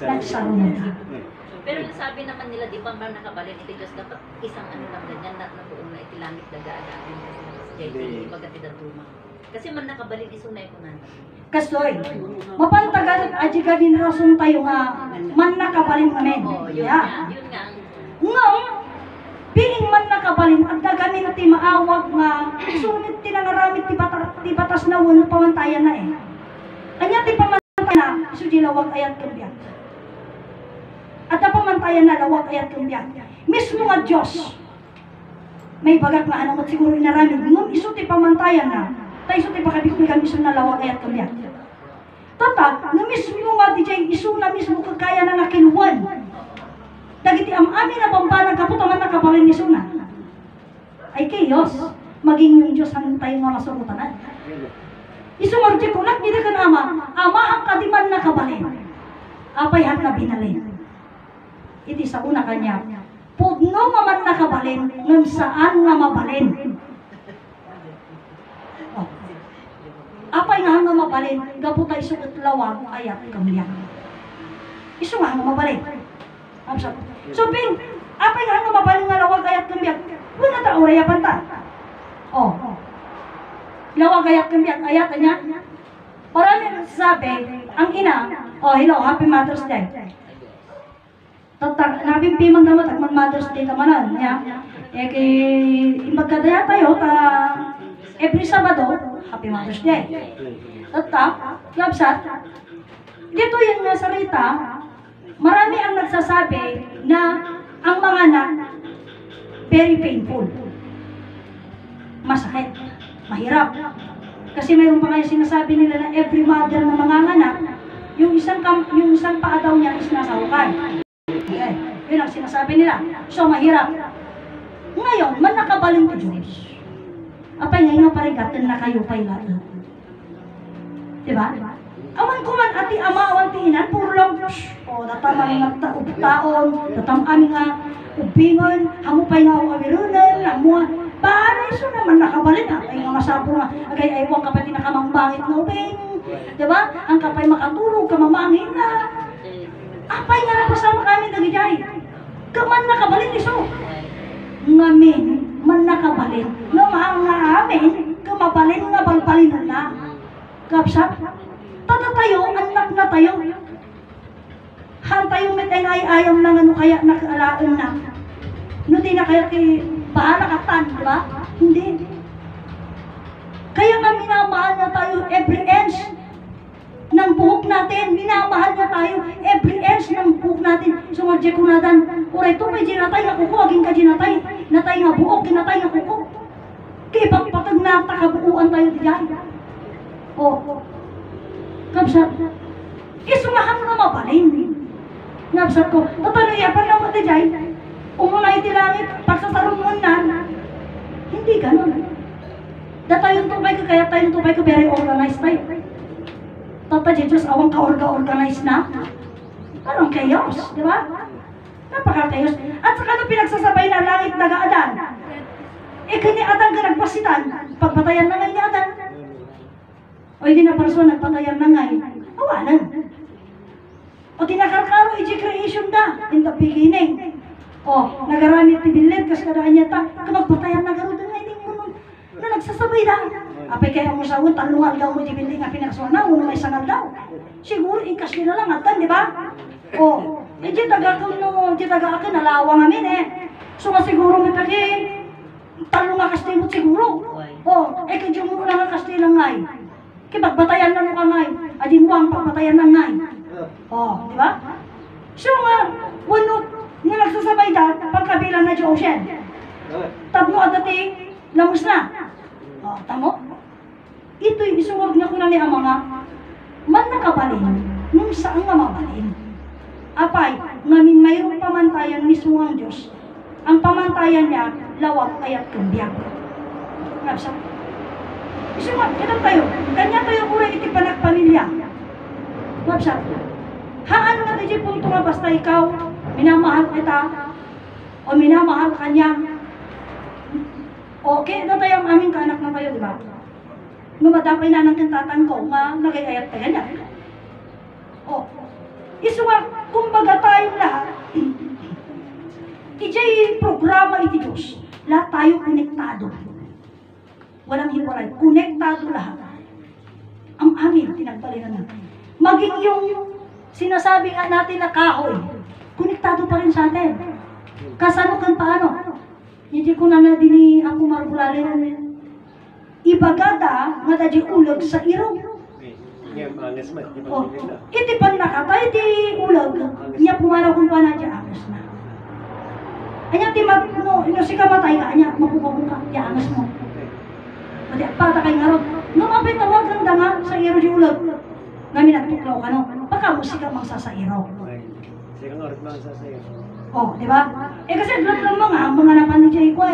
nagsarunod. Pero nasabi naman nila, di ba man nakabalin iti Diyos, dapat isang ano lang ganyan, na natuon na iti langit daga-agawin kasi JT, bagat idatuma. Kasi man nakabalin isong na ikunan. Kasoy, mapantagal at aji ka din rason tayo nga man nakabalin amen. Yun nga. Ngam, being man nakabalin at dagamin na ti maawag nga sunit tinangaramit ti batas na wano pamantayan na eh. Kanya ti pamantayan na, iso di lawag ayat kambiyak. At na pamantayan na lawag ayat kambiyak. Mismo nga Diyos, may bagak nga anong siguro inaramid. Ngam, iso ti pamantayan na, tayo iso ti pakabikbigan iso na lawag ayat kambiyak. Tata, na mismo nga di jay iso na mismo kagaya na nakiluan. Dagiti amin na pampanag kapot aman nakabalin ni Suna. Ay kayos, maging yung Diyos ang tayo nga masurutanan. Isumarje ko, nakita ka na ama ang kadiman nakabalin. Apay han na binalin. Iti sa una kanya, pudno nga man nakabalin, ngan saan nga mabalin. Oh. Apay nga nga mabalin, gaputay sugot lawag, ayat kamiyang. Isu nga mabalin. So, Ping, apay nga nga mabalin nga lawag ayat kamiyang, wala ta oraya panta. Oh. Lawag ayat kamiyang, ayat niya. Parang sabi, ang ina, oh, hello, happy Mother's Day. Nabimpimang naman, tagman Mother's Day tamanan. Eh, kay magkadaya tayo, every Sabado, happy Mother's Day. Labsat, dito yung sarita, marami ang nagsasabi na ang mga anak, very painful. Masakit, mahirap. Kasi mayroon pa kayo sinasabi nila na every mother na manganganak, yung isang paa daw niya is nasa hukay. Okay. Yun ang sinasabi nila. So, mahirap. Ngayon, man nakabalin ko Diyos. Apay nga parigatan na kayo pa'y lahat. Diba? Awan ko man ati ama, awan ti inan, puro lang, o, datamang nga taon, datamang nga ubingon, hamupay nga awirunan, namua, paano iso naman nakabalin ha? Ay nga masapo nga, agay aywang kapay tinakamambangit na ubing, diba? Ang kapay makatulog, kamamangin na, apay nga napasama kami nagijay, kaman nakabalin iso, ngamin, man nakabalin, nga nga amin, kamabalin nga balbalin na, kapsat, tata tayo, anak na tayo. Han tayo met ay ayaw na ano kaya nakalaan na. No di na kaya kay bahala katan, di ba? Hindi. Kaya nga minamahal na tayo every inch ng buhok natin. Minamahal na tayo every inch ng buhok natin. So nga ko nadan, oray to may ginatay nga kuko, aging ka ginatay. Natay nga buhok, ginatay nga kuko. Kaya pagpatag na takabuuan tayo diyan. Oh, Kapsat, isumahan mo na mabalin. Kapsat ko, tataloy pa lang mo di jay, umunay ti langit, pagsasarungan na. Hindi ganun. Tayong tubay ko, kaya tayong tubay ko very organized tayo. Tata Jesus, awang ka-organized na. Parang chaos, di ba? Napaka-chaos. At saka nung pinagsasabay na langit nag-aadan, kani Adan ka nagpasitan, pagpatayan na ngay ni Adan. O hindi na parso nagpatayan na ngay, awanan. O tinakarkaro, creation da, in the beginning. O, nagaramit ti bilit, kas kadaan niya ta, kamagpatayan na garo din ngay ni mo na nagsasabay da. Apay kaya mo sawon, talungal daw mo di bilit nga pinagsuana, uno may sangal daw. Siguro, ikas nila lang atan, di ba? O, di taga-akin no, di taga-akin, nalawang amin eh. So, masiguro may pagi, talo nga kastimot siguro. O, kadyo mo lang ang kastilang ngay. Kipagbatayan na ka ngay. Adin mo ang pagbatayan na ngay. O, di ba? So nga, wanot, nga nagsasabay da, pagkabilang na Diyos ocean. Tatlo at dati, lamos na. O, tamo? Ito'y isuwag niya ko na ni ang mga man nakabalin, nung saan nga mabalin. Apay, ngamin mayroong pamantayan mismo ang Diyos. Ang pamantayan niya, lawak ayat kumbiyak. Ngapsa. Iso nga, ganun tayo. Kanya tayo kura iti panagpamilya. Ngapsa. Haan nga tayo punto nga basta ikaw, minamahal kita, o minamahal ka niya. Okay, na tayo ang aming kaanak na tayo, di ba? Numadapay na ng kantatan ko, nga nagayayat tayo niya. O, iso nga, kumbaga tayong lahat, ijay programa iti Diyos. Lahat tayo konektado. Walang hiwalay. Konektado lahat. Ang amin, tinagbalinan na. Maging yung sinasabi nga natin na kahoy, konektado pa rin sa atin. Kasano kan paano? Hindi ko na dini ako margulali na ibagada nga dadya ulag sa irong. Iti pan nakatay ti ulag, niya pumanaw kung pa na dya angas na. Anya ti no si kamatay ka anya mapupabong ka ya angas mo. Pati pata kay ngarot. No mapay tawag lang da nga sa iro di ulag. Ngami nagtuklaw ka no. Baka mo sika magsasairo. Sika ngarot man sa sayo. Oh, di ba? Kasi doon lang mga napan ni Jay ko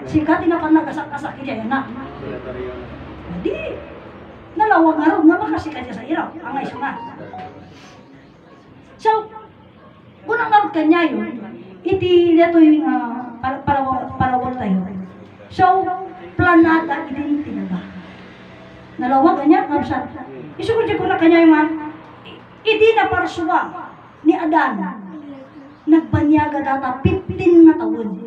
sika tinapan nagasak-kasak kaya na. Di nalawag nga ron nga makasika siya sa iro. Ang iso nga. So, unang ngarot kanya yun, iti dito yung parawal tayo. So, planada idin tinaga. Nalawag kanya, kapsat. Isugod ko na kanya yung idi na parsuwa ni Adan. Nagbanyaga data 15 na taon.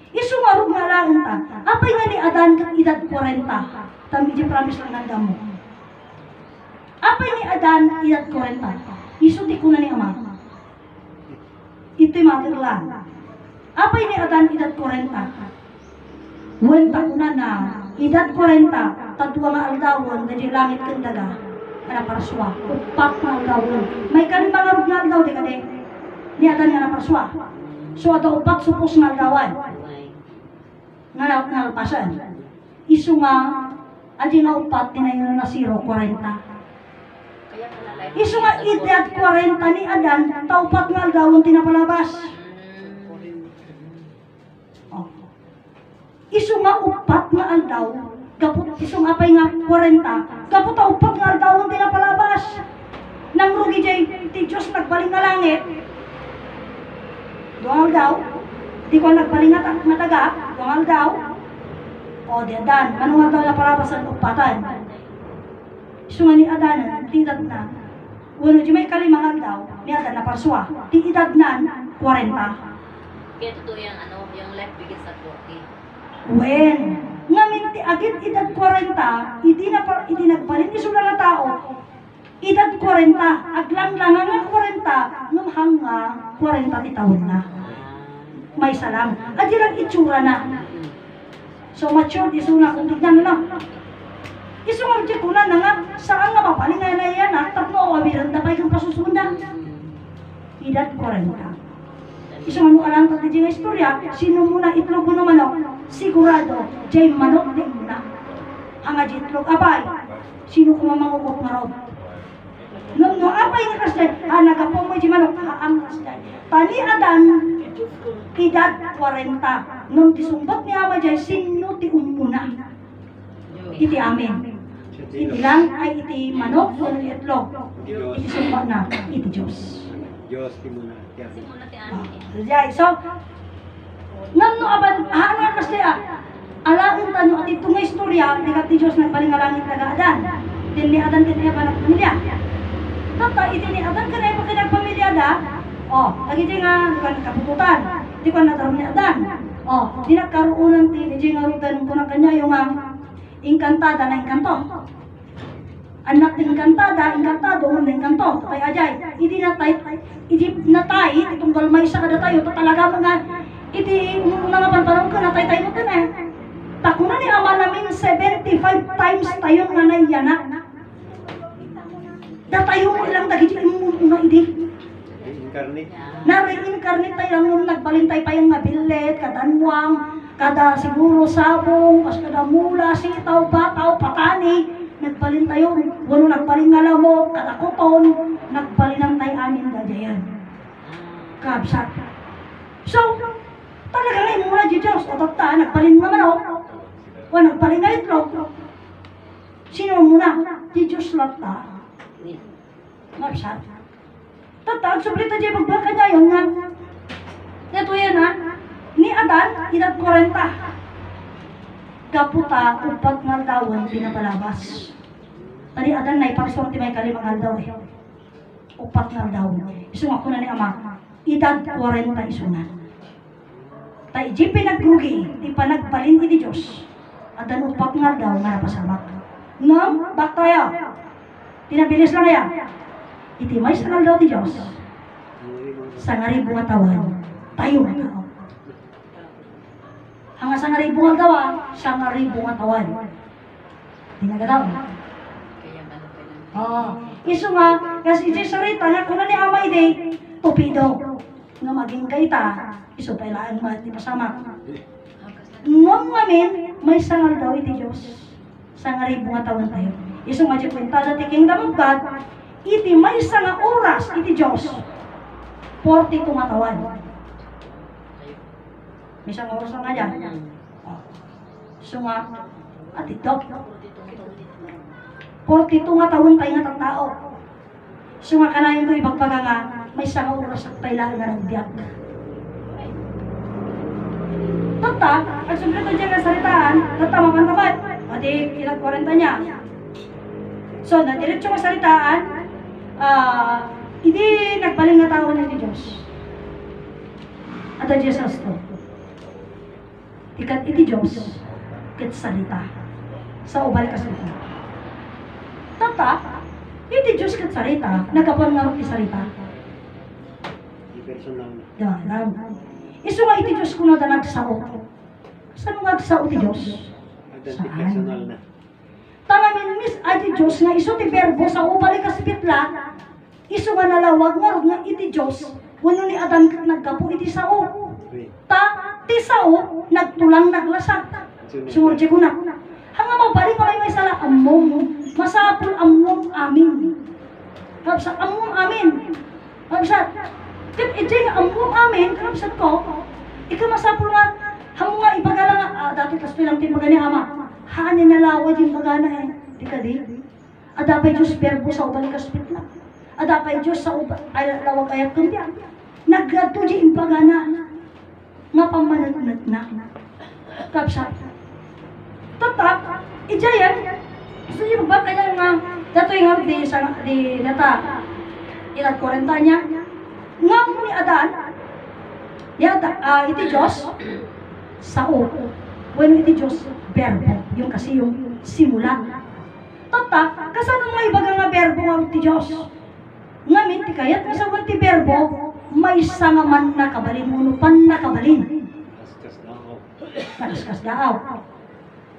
Isumarog nga lang ta. Apay nga ni Adan kat edad 40. Tami di promise lang nanda mo. Apay ni Adan edad 40. Isu di ko na ni Ama. Ito'y mother lang. Apay ni Adan edad 40. Wenta ko na edad 40. Tadwa nga aldawon na di langit kandaga. Kana paraswa. Upak nga aldawon. May kalimangarog nga aldaw di ka di. Ni Adan nga na paraswa. So ato upak supos nga aldawan. Nga nalpasan. Isu nga adi nga upat tinayon na 0, 40. Isu nga edad 40 ni Adan, taupat nga aldawon tinapalabas. Oh. Isu nga upat nga aldaw, kaput isu nga pay nga 40, kaput upat nga aldawon tinapalabas. Nang rugi jay ti Diyos nagbaling nga langit. Duang aldaw, di ko nagbaling nga taga, duang aldaw. O di Adan, anong aldaw na palabas ang upatan? Isu nga ni Adan, tidat na. Wano di may kalimang aldaw, ni Adan na parswa. Ti edad nan, 40. Kaya totoo yung yung life begins at 40. When? Ngamin ti agit edad 40, hindi nagbalin isu na tao. Edad 40, aglang-lang nga 40, nung hanga 40 ti taon na. May salam. At lang itsura na. So mature, isu na kung tignan na. Isu nga tikunan na nga, saan nga mapaling nga na yan at tatlo o abiran na pa'y kang pasusunda. Edad 40. Isu nga nung alam ka nga istorya, sino muna itlog mo ng manok, sigurado, jay manok din muna. Ang itlog, abay, sino kumamangukot nga raw. No apa yung kasday? Nagapo mo di manok ang kasday. Tani adan edad 40. Nung disumbat ni ama jay sino ti umuna. Iti amin. Iti lang ay iti manok o itlog. Iti sumbat na iti Diyos. Diyos, di mo na. Kasi muna ti Ani. Jay, so no aban nga kasday alain tanyo at ito nga istorya ni ti Diyos nagpalingalangit na adan. Din ni adan din ba nagpamilya. Tata iti ni adan kanay pa kinagpamilya da. Lagi di nga kan kapututan. Di ko natarom ni adan. Di nagkaroon ti di nga rutan ko na kanya yung inkantada na inkanto. Anak din inkantada, inkantado ng inkanto. Tatay ajay. Idi natay itong galmay sa kada tayo talaga mga iti mga panpanong ko natay tayo mo eh. Takunan ni ama namin 75 times tayo nga naiyana. Datayo mo ilang dagiti mo idi. Incarnate. Na-reincarnate tayo nung nagbalintay pa yung mabilet, kadanwang, kada siguro sabong, kas kada mula, sitaw, bataw, patani, nagbalin tayo, wano nagbalin nga lamok, kada kuton, nagbalin tayo amin gadyayan. Kabsat. So, talaga na yung muna di Diyos, o tata, nagbalin nga manok, o nagbalin nga itlog. Sino muna? Di Diyos lata. Kabsat. Tatag, sublita dyan magbaka niya yun nga. Ito yan ni Adan, edad 40. Kaputa, upat nga dawan, pinapalabas. Tadi Adan na ipagsorti may kalimang daw eh. Upat nga dawan. Isunga ko na ni Ama, edad 40 isunan. Tay, di pinaglugi, di pa nagbalin di Diyos. Adan upat nga daw, nga napasabak. Ngam, bak tayo. Tinabilis lang yan. Iti may sangal daw ti Diyos. Sangaribu nga tawan, tayo nga tao. Hanga sangaribu nga tawa, sangaribu nga tawan. Dinagadaw. Iso nga, kasi iti sarita nga, kuna ni ama iti, tupido. Nga maging kaita, iso pailaan mo at di pasama. Ngam ngamin, may sangal daw iti Diyos. Sangaribu nga tawan tayo. Iso nga di kwenta ti kingdom of God, iti may nga oras iti Diyos 42 nga tawan. May isang oras nga dyan. So nga, at ito 42 nga taon tayo nga tao. So nga kanayon ko ibagpaga nga may nga oras at pailaan nga nagdiyak. Tata, ang sublito dyan nga salitaan, tata mamantapat. Pati ilang 40 niya. So, nadiretso nga salitaan, hindi nagbaling na tao na ni Diyos. At ang Jesus to. Ikat iti Diyos, kat salita. Sa ubal ka salita. Tata, iti Diyos kat salita, nagkapangarap ti salita. Personal. Dalam. Iso nga iti Diyos kuno da nagsao. Saan nga nagsao ti Diyos? Personal na. Tangamin mis iti Diyos nga iso ti verbo sa ubal ka sipitla. Iso nga nalawag nga iti Diyos, wano ni Adan naggapo iti sao. Ti sao, nagtulang naglasat. Sumurje ko na. Hanga mabalik may sala, among, masapul among amin. Kapsat, among amin. Kapsat, tit iti nga among amin, kapsat ko, ikaw masapul nga, hamo nga ipagala nga, dati tas pilang tinmagani ama, haanin nalawad yung bagana eh. Di ka di? Adapay Diyos verbo sa ubalik kaspit lang. Adapay Diyos sa lawag ayat kumbya. Naggadto di impagana. Nga pamanat na. Kapsa. Tatak, ijayan. Gusto niyo ba kaya nga, dato yung di nata, ilat 40 niya. Nga ni Adan, iti Diyos, sao. Bueno, iti Diyos, verbo. Yung kasi yung simula. Tatak, kasano nga ibaga nga verbo nga iti Diyos? Ngamin, ti kayat nga sa ti verbo, may nga man nakabalin, unupan nakabalin. Nakaskas daaw.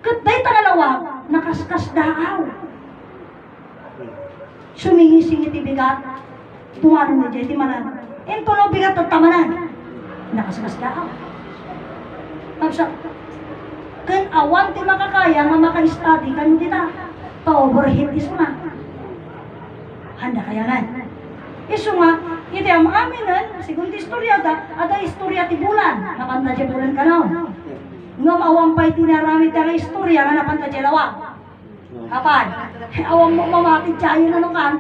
Katay tanalawa, nakaskas daaw. Sumingising iti bigat, tumanong na dyan, ti manan. Ento no bigat at tamanan, nakaskas daaw. Kapsa, kan awan ti makakaya nga maka-study, kan kita, pa-overheat iso na. handa kayanan. Isu nga, iti am aminan, segundo istorya ada istorya ti bulan, napanta di bulan kanaw. Ngam awampay tinaramid ka nga istorya nga napanta di lawag. Kapan? Awang mo mamatid siya yun ano kan,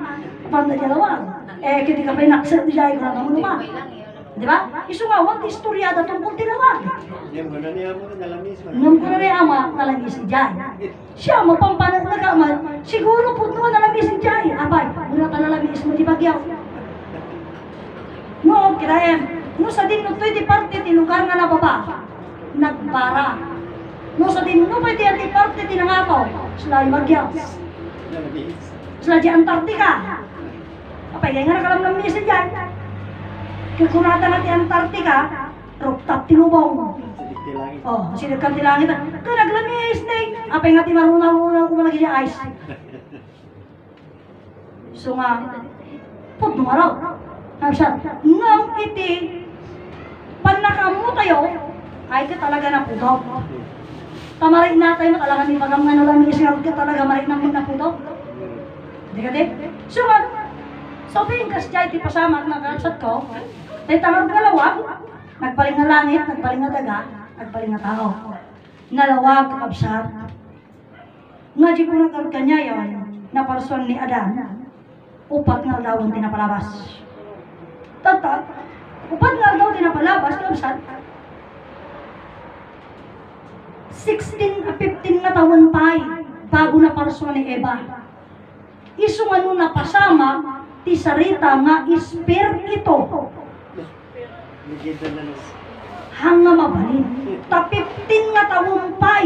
napanta di lawag. Kiti ka pa'y naksa di siya yung ano naman. Di ba? Isu nga, wag istorya da tungkol tinawag. Yung gano'n niya mo nalamis mo. Ngam ko na rin ama, nalagis si Jai. Siya, mapampanag na kaman, siguro po naman nalagis si Jai. Abay, muna ka nalagis mo di bagyaw. No, kiraem. No, sa din, no, di parte, ti lugar nga na baba. Nagbara. No, sa din, no, pwede ang di parte, tinangapaw. Sila yung bagyaw. Nalamis. Sila di Antarctica. Apay, kaya nga nakalamlam niya si Jai. Kaya kunata na ti Antarctica, rooftop tinubong. Sidik ti langit. Oh, sinig ka ti langit. Kaya naglamis na apay nga ti maruna-una kung malagi siya ice. So nga, put nung araw. Sabi ngam iti, panakamu tayo, ay ka talaga na pudaw. Tamarin na tayo, talaga ni pagam nga nalamis nga ka talaga marin namin na pudaw. Di ka di? So nga, sabihin ka siya iti pasama at nakasat ko, tayo tangang kalawag, nagpaling na langit, nagpaling na daga, nagpaling na tao. Nalawag, kabsat. Nga di ko nagkaroon kanya yun, na person ni Adan, upat nga daw ang tinapalabas. Tata, upat nga daw tinapalabas, kabsat. 15 nga taon pa bago na person ni Eva. Isu nga nung napasama, ti sarita nga espiritu Ligid na lang. hanga mabalin. Ta 15 nga taon pa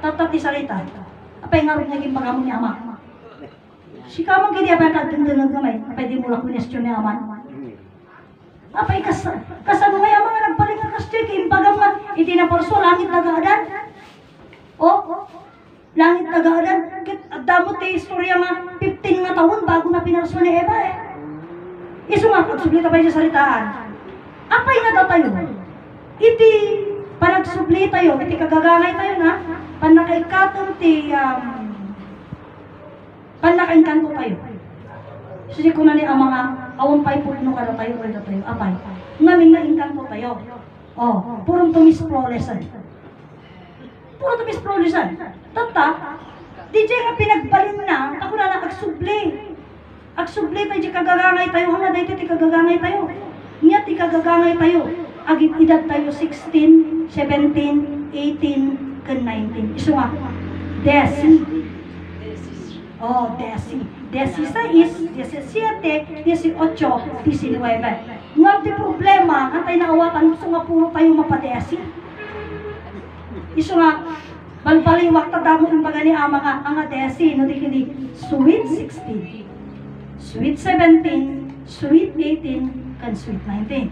tata ti sarita. Apay nga rin naging pagamon ni Ama. Si kamang kini apay kagdundunog gamay, apay di mula question ni Ama. Apay kasano nga Ama nga nagpaling nga kastik, impagam nga, iti na porso, langit nagaadan. Oh, langit nagaadan. Damot ti istorya nga, 15 nga taon bago na pinarso ni Eva eh. Isu nga, pagsublita pa yung saritaan. Apay nga daw tayo. Iti, panagsubli tayo, iti kagagangay tayo na, panakaikatong ti, panakainkanto tayo. Sige ko na ni ang mga awampay putno ka na tayo, kaya tayo, apay. Ngamin na inkanto tayo. Oh, purong tumis prolesan. Puro tumis prolesan. Tata, DJ nga pinagbalin na, ako na nakagsubli. Agsubli tayo, di kagagangay tayo, hanga dito ti kagagangay tayo. Niya ti kagagangay tayo. Agit edad tayo 16, 17, 18, kan 19. Iso nga, Desi. Oh, Desi. 16, 17, 18, 19. Ngam ti problema, antay na awatan, gusto nga puro tayo mapadesi. Iso nga, balbaliwak tadamo yung baga ni Ama nga, ang Desi, no di kini, sweet 16, sweet 17, sweet 18, kan sweet 19.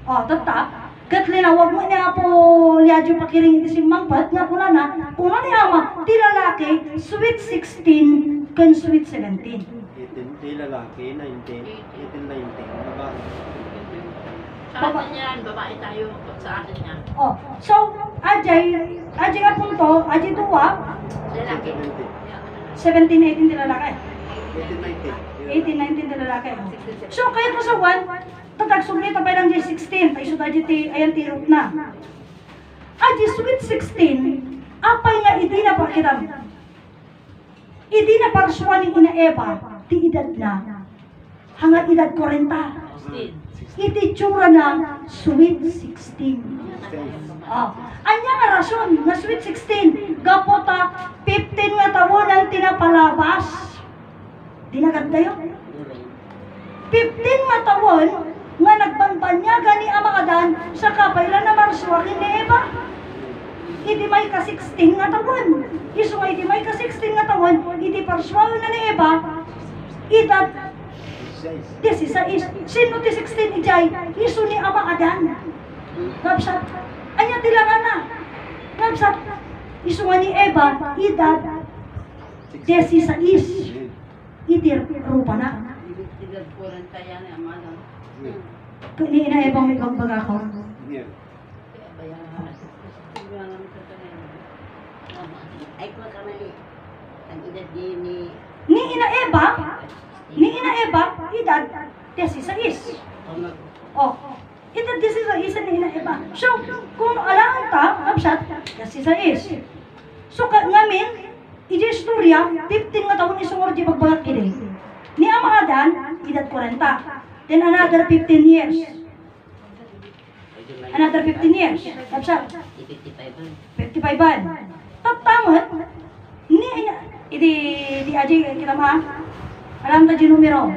Oh, tatap, katlina, wag mo niya po liadyo pakiring iti simangpat, nga kuna ni Ama, ti lalaki, sweet 16, kan sweet 17. 18 di lalaki, 19, 19, babae. Sa atin yan, babae tayo. Sa atin yan. Oh, so, Ajay nga punto, Ajay duwa, Lalaki. 17, 18 di lalaki. 18, 18, 19 19. di lalaki. So, kaya po sa 1, tatagsubli tapay lang Ajay 16, tayo sa Ajay ayan tirot na. Ajay sweet 16, apay nga hindi na pakiram. Hindi na parsuan ni Ina Eva, ti edad na. Hanga edad 40. Iti tsura na sweet 16. Anya nga rason na sweet 16. Gapota 15 nga taon ang tinapalabas. Dinagad tayo. 15 nga taon nga nagbanbanyaga ni Ama Adan sa kapailan na marsuakin ni Eva. Iti may ka 16 nga taon. Isu nga iti may ka 16 nga taon, iti parsuakin na ni Eva, edad 16. Sino ti 16 ijay? Isu ni Ama Adan. Ngabsat, anya tilangan na. Ngabsat, isu nga ni Eva, edad 16. Itir rupa na. Ni Ina Eva may bagbaga ko. Ay ko kami ang edad ni Ni Ina Eva, edad 16. Oh, edad 16 ni Ina Eva. So, kung alaan ta, absat, 16. So, ngamin, iji istorya, 15 nga taon isungor di pagbagak ini. Ni Ama Adan, edad 40. Then another 15 years. Another 15 years. Absat, 55 ban. Tatamot, ni di aji kita ma, alam ta di numero.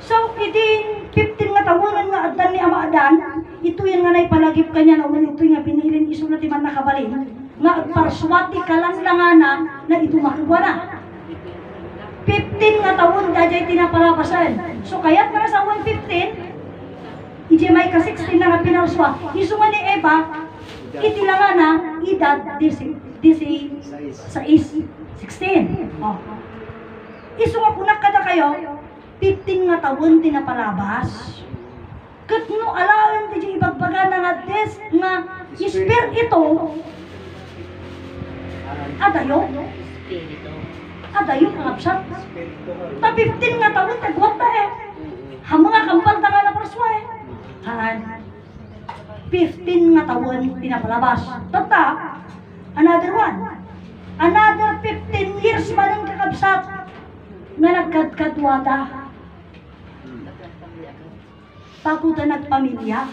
So, iti 15 nga tawonan nga adan ni Ama Adan, ito yung nga naipalagip kanya na ito yung nga pinilin iso na timan nakabalin, nga parswati kalanglangana na ito makagwala. 15 nga taon dajay tinapalabasan. So, kaya't nga sa 115, iti may ka-16 na nga pinarswa, iso nga ni Eva, iti lang nga na edad 16. Oh. Iso nga kunak kada kayo, 15 nga taon tinapalabas. Kat no alawan ti ibagbaga na nga des nga isper ito adayo ang absat. Ta 15 nga taon tagwata ha mga kampal ta nga na perswa Han 15 nga taon tinapalabas. Tata another 15 years pa rin kakabsat nga nagkadkadwada bago na nagpamilya.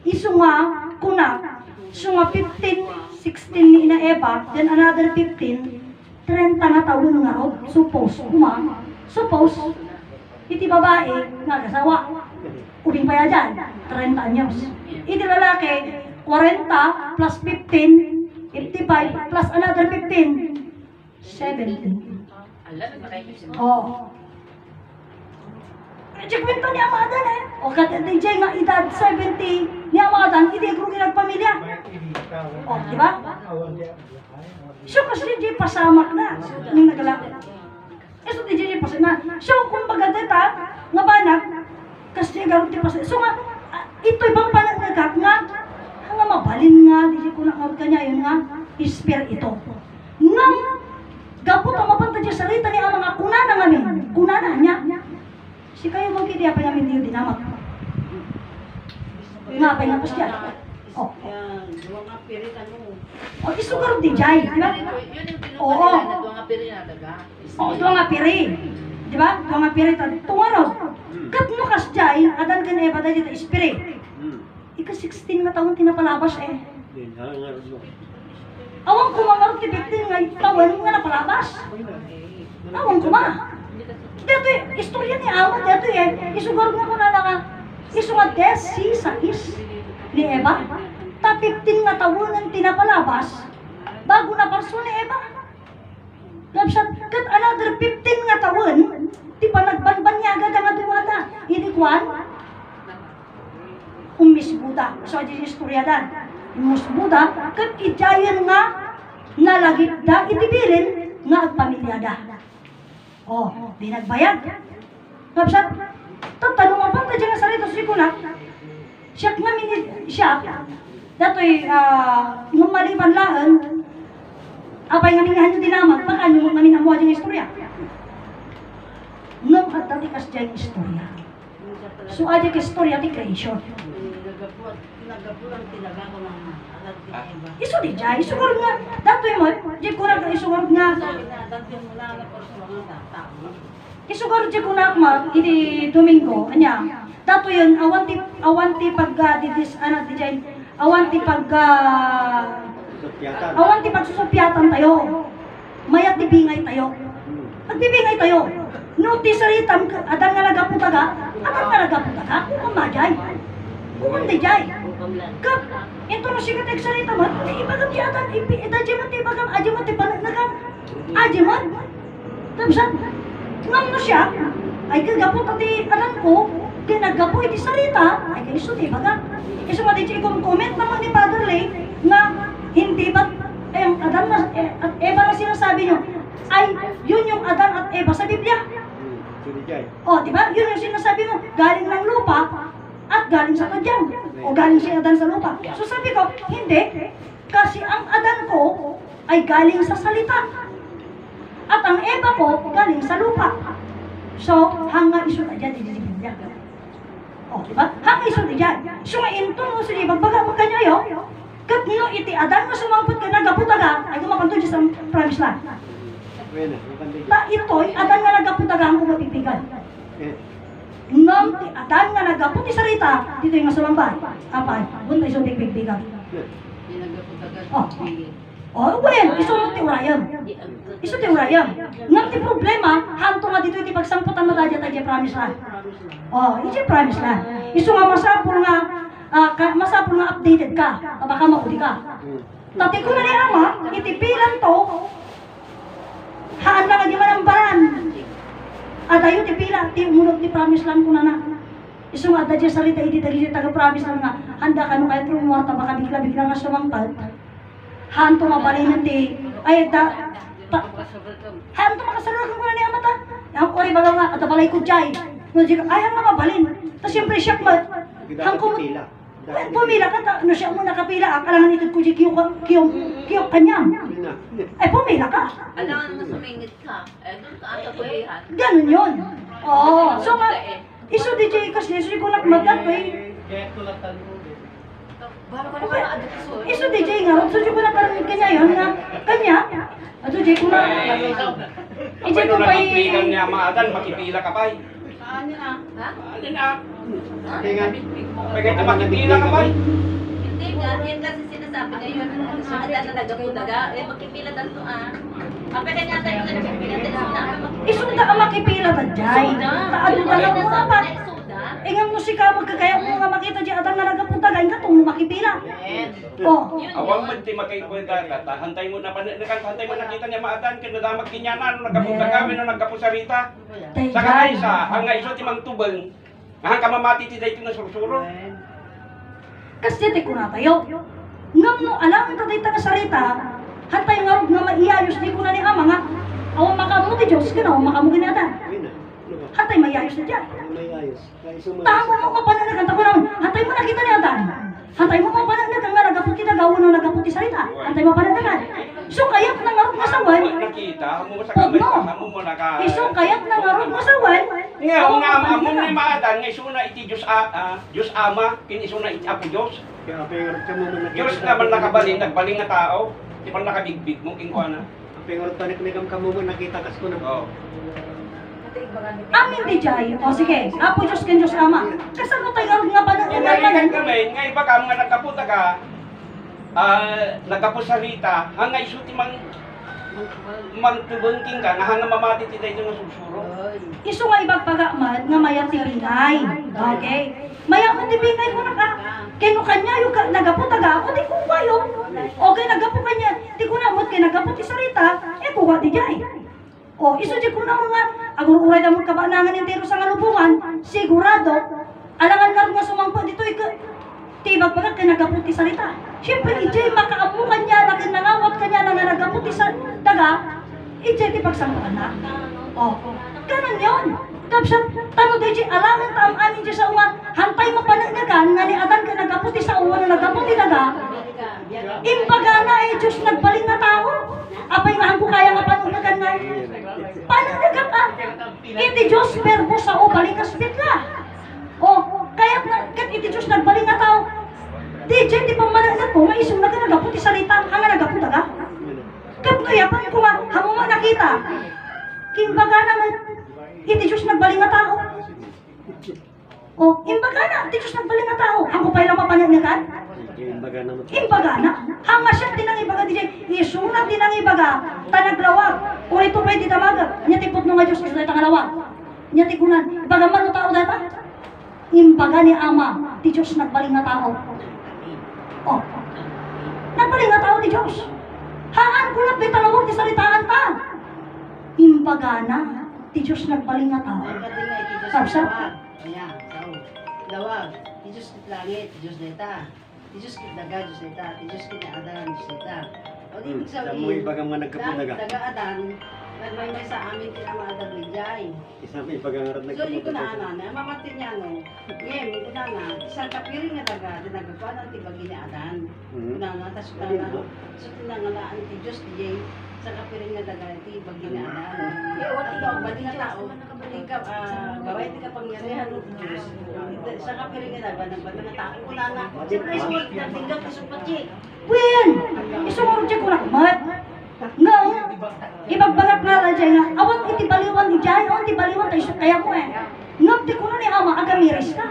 Iso nga, kuna, so nga 15, 16 ni Ina Eva, then another 15, 30 nga taon nga ro, suppose, suppose, iti babae, nga kasawa, ubing pa dyan, 30 anyos. Iti lalaki, 40 plus 15, 55 plus another 15, 70. Oh. Check kwento ni Ama Adan O kada DJ nga edad 70 ni Ama Adan, hindi ko ginagpamilya. O, di ba? So kasi DJ pasamak na nung nagalaki. So DJ pasamak na. So kung baga dita, nga banak, kasi garo ti pasamak. So nga, ito ibang panagagak nga, nga mabalin nga, DJ ko nakawag kanya, yun nga, isper ito. Nga, gapot ang mapanta dyan salita ni Ama nga, kunana nga min, kunana niya. Si kayo magkidi apa namin diyo dinamak. Nga pa nga pus dyan. Oh. Dua nga pirit ano. O isugar di jay, di ba? Oo. Oo, dua nga piri. Di ba? Dua nga piri. Tungaro. Kat no kas jay, adan kan Eva dahil ito ispiri. Ika 16 nga taon tinapalabas Awang kumangarot ti 15 nga taon nga napalabas. Awang kuma. Dito istorya ni Awa, dito isugar nga ko na nga, isugar si sais ni Eva, ta 15 nga taon tinapalabas, bago na parso ni Eva. Labsat, kat another 15 nga taon, di pa nagbanban niya agad ang atuwada. Hindi kwan, umisbuda. So, di istorya dan. Umisbuda, kat ijayan nga, nalagit da, itibirin, nga agpamilyada. Oh, di nagbayad. Kapsat, tatanong mo pa dyan sa rito si Kunak, siyak nga siyak, dato'y maliban lahan, apay nga mingahan nyo dinamag, baka nyo nga minamuha dyan istorya. Nung at datikas dyan istorya. So, adik istorya di creation. Nagapulang tinaga ko ng alat ni Eva. Iso di dyan, isugor nga, dato'y mo, dyan Kunak isugor nga, Sabi na, dati mo na nga por sa mga tao. isugor dyan Kunak ma, iti Domingo, anya, dato yun, awanti pagdidis, anak di dyan, awanti pagsusupyatan tayo, mayat dibingay tayo, magbibingay tayo, no ti saritam, adan nga nagaputaga, kung majay, kung di jay, kap, ito no siya katek sarita mo, ibagam di atan, idadya mo ti ibagam, adya mo ti panagnagan, adya mo, tapos, ngam no siya, ay kagapot ati alam ko, kinagapo iti sarita, ay kayo di baga. Iso nga di siya comment naman ni Father Lay, na hindi ba, ang Adan at Eva na sinasabi nyo, ay yun yung Adan at Eva sa Biblia. O, di ba? Yun yung sinasabi mo, galing ng lupa, at galing sa tadyang, o galing si Adan sa lupa. So sabi ko, hindi, kasi ang Adan ko, ay galing sa salita. At ang Eva ko, galing sa lupa. So, hanga iso na dyan, dinilibigyan. O, diba? Hanga iso na dyan. So, ngayon to, no, sige, magbaga mo kanyayo, kat no, iti adan mo sumampot ka na gaputaga, ay gumakanto dyan sa promise land. Bueno, mapandi. Ta ito'y adan nga nagaputaga ang kumapipigan. Eh, Ngam, ti adan nga nagaputi sa rita, dito yung masulambay. Apay, bunta iso bigbigan. Oh. Oh, well, iso mo ti urayam. Iso ti urayam. Ngam ti problema, hanto nga dito iti pagsamputan mo dadya tayo promise land. Oh, iti promise land. Iso nga masapul nga, masapul nga updated ka, baka maudi ka. Tati ko na ni ama, itipilan to, haan lang di manambaran. At ayo ti pila, ti umulog ti promise land ko na na. Iso nga dadya salita iti dali taga promise land nga, handa ka no kahit rumuwarta baka bigla-bigla nga sumangpad. Haan to mabalinan ti, ay haan to makasalukan ko na ni ama ta. Yang ko rin baga nga, at balay ko jay. No, ay ang nga mabalin. Tapos siyempre siya mo, hang ko pila. pumila ka ta, no siya mo nakapila, akalangan ito ko di kiyok kanyang. Pila. Ay pumila ka. Alam mo sumingit ka. Eh, doon ka ata ko eh. Ganun yun. Oo. So nga, iso di jay kasi, iso ko nagmagat eh. Bahala ka naman na adukso. Iso di jay nga, so di ko na parang kanya yun nga, kanya. Ato jay ko na, ijay ko pa Nakiklikan niya maadan, makipila ka pa. Ha? Alin ah? Kaya Pagkat makipila ka pa. Hindi nga, yan kasi sinasabi ngayon. Mga dala na nagaputaga, eh magkipila dito ah. Apa kanya tayo nga nagpipila dito na iso da ka makipila ta jay. Taado ka lang mo nga pa. Soda. Nga mo si ka magkakaya mo nga makita jay atang nga nagapunta gain ka tong makipila. Oh. Awang man ti makaikwenta ka, hantay mo na hantay mo nakita niya maadan ken nadamag kinyanan nagapunta kami no nagkapusarita. Sa kanay sa hanga iso ti mangtubeng. Nga kamamati ti dayto na sursuro. Kasi di ko na tayo. Ngam no alam ta dayta nga sarita, hantay nga rog nga maiayos di ko na ni ama nga. Awan makamuti Diyos ka na, awan makamuti na ata. Hantay maiayos na dyan. may ayos. Kaya iso mo. Tama mo mapananagan ta ko naman. Hantay mo nakita ni Adan. Hantay mo mapananagan nga nagapot kita gawon no nagapot ti sarita. Hantay mo pananagan. So kayak na nga rog nga sawan. Nakita, amo mo sa kamay, amo mo naka. Iso kayak na nga rog nga sawan. Nga nga amo ni maadan nga iso na iti Dios ama kin iso na iti apo Dios. Kaya apengor ka mo man. Diyos naman nakabalin, nagbaling nga tao. Di pa nakabigbig mo, king ko na. Apengor tanik nikam ka mo man nakita kas ko na. Oo. Amin di jay. O sige, apo Diyos ken Diyos ama. Kasano tayo nga pananagan Ngayon man. kami, nga iba ka mga nagkaputa ka, nagkapusarita, hanga isuti magtubunting ka, nga hanga mamati ti dayto nga susuro. Iso nga ibagpagaman nga maya ti bingay. Okay? Maya mo ti bingay ko na ka. Kaya no kanya yung nagaputaga ako, di ko kayo. Okay, nagapo kanya. Di ko namot kaya nagapot ti sarita, kuha di jay. O, iso di ko na mga, agur-uray na mo kabanangan yung tiro sa ngalubungan, sigurado, alangan nga rin nga sumangpa dito, tibag pagka kinagapot ti sarita. Siyempre, ijay makaamukan niya, lakin nangawat kanya na nga nagapot ti sa daga, ijay ti pagsangkaan na. O, ganun yun. Tapos, tanong di ijay, alangan taam anin di sa unga, hantay mo panagnagan, nga ni Adan ka nagapot ti sa unga na nagapot ti daga, imbaga na Diyos nagbaling na tao. Apay nga ko kaya nga panagnagan nga. Panagnagan ka. Iti Diyos verbo sa o balikas bitla. O, kaya kat iti Diyos nagbaling na tao. Di dyan, di pang managnagan ko, maisong na ka nagapot ti salita, hanga nagapot daga. Kat kaya pa ko nga, hamo mo nakita. Kimbaga naman, iti Diyos nagbaling na tao. O, imbaga na, iti Diyos nagbaling na tao. Ako pa'y lang mapanagnagan. Imbaga naman. Imbaga na, hanga siya tinangibaga di isuna tinangibaga, tanaglawag, uri ito pwede tamaga, niya tipot nung nga Diyos isa tayo tangalawag, niya tikunan, bagaman no tao data, imbaga ni Ama, di Diyos nagbaling na tao. Oh, nagbaling na tao di Diyos. Haan ko lang di talawag di salitaan ta. Imbaga na, di Diyos nagbaling na tao. Sabsab. Ayan, dawag. Diyos kit langit, Diyos neta. Diyos kit daga, Diyos neta. Diyos kit adan, Diyos neta. O di ibig Sa sabihin, mo ibagang man nagkapundaga. Daga-adan, may sa amin kinamaadan bigay. Isa may ibagang arat So, di ko na nagkapundaga. ana, mamatin niya no. Ngayon, ko na nga, isang kapiring nga daga, dinagapan ang tibagi ni adan. Mhm. Kuna nga, tas kuna nga, so tinangalaan ti Diyos, di sa kapiring nga daga iti pag ginaan. Ikaw ba di tao? Ikaw gaway ti kapangyarihan ng Diyos. Sa kapiring nga daga nang nga tao ko na. Siyempre small tinggal ti supatsi. Wen, isumurot siya ko nakmat. Nga, ibagbagat na lang siya nga, awan iti baliwan ijay, awan iti baliwan tayo kaya ko eh. Nga, di ko na ni ama, agamiris ka.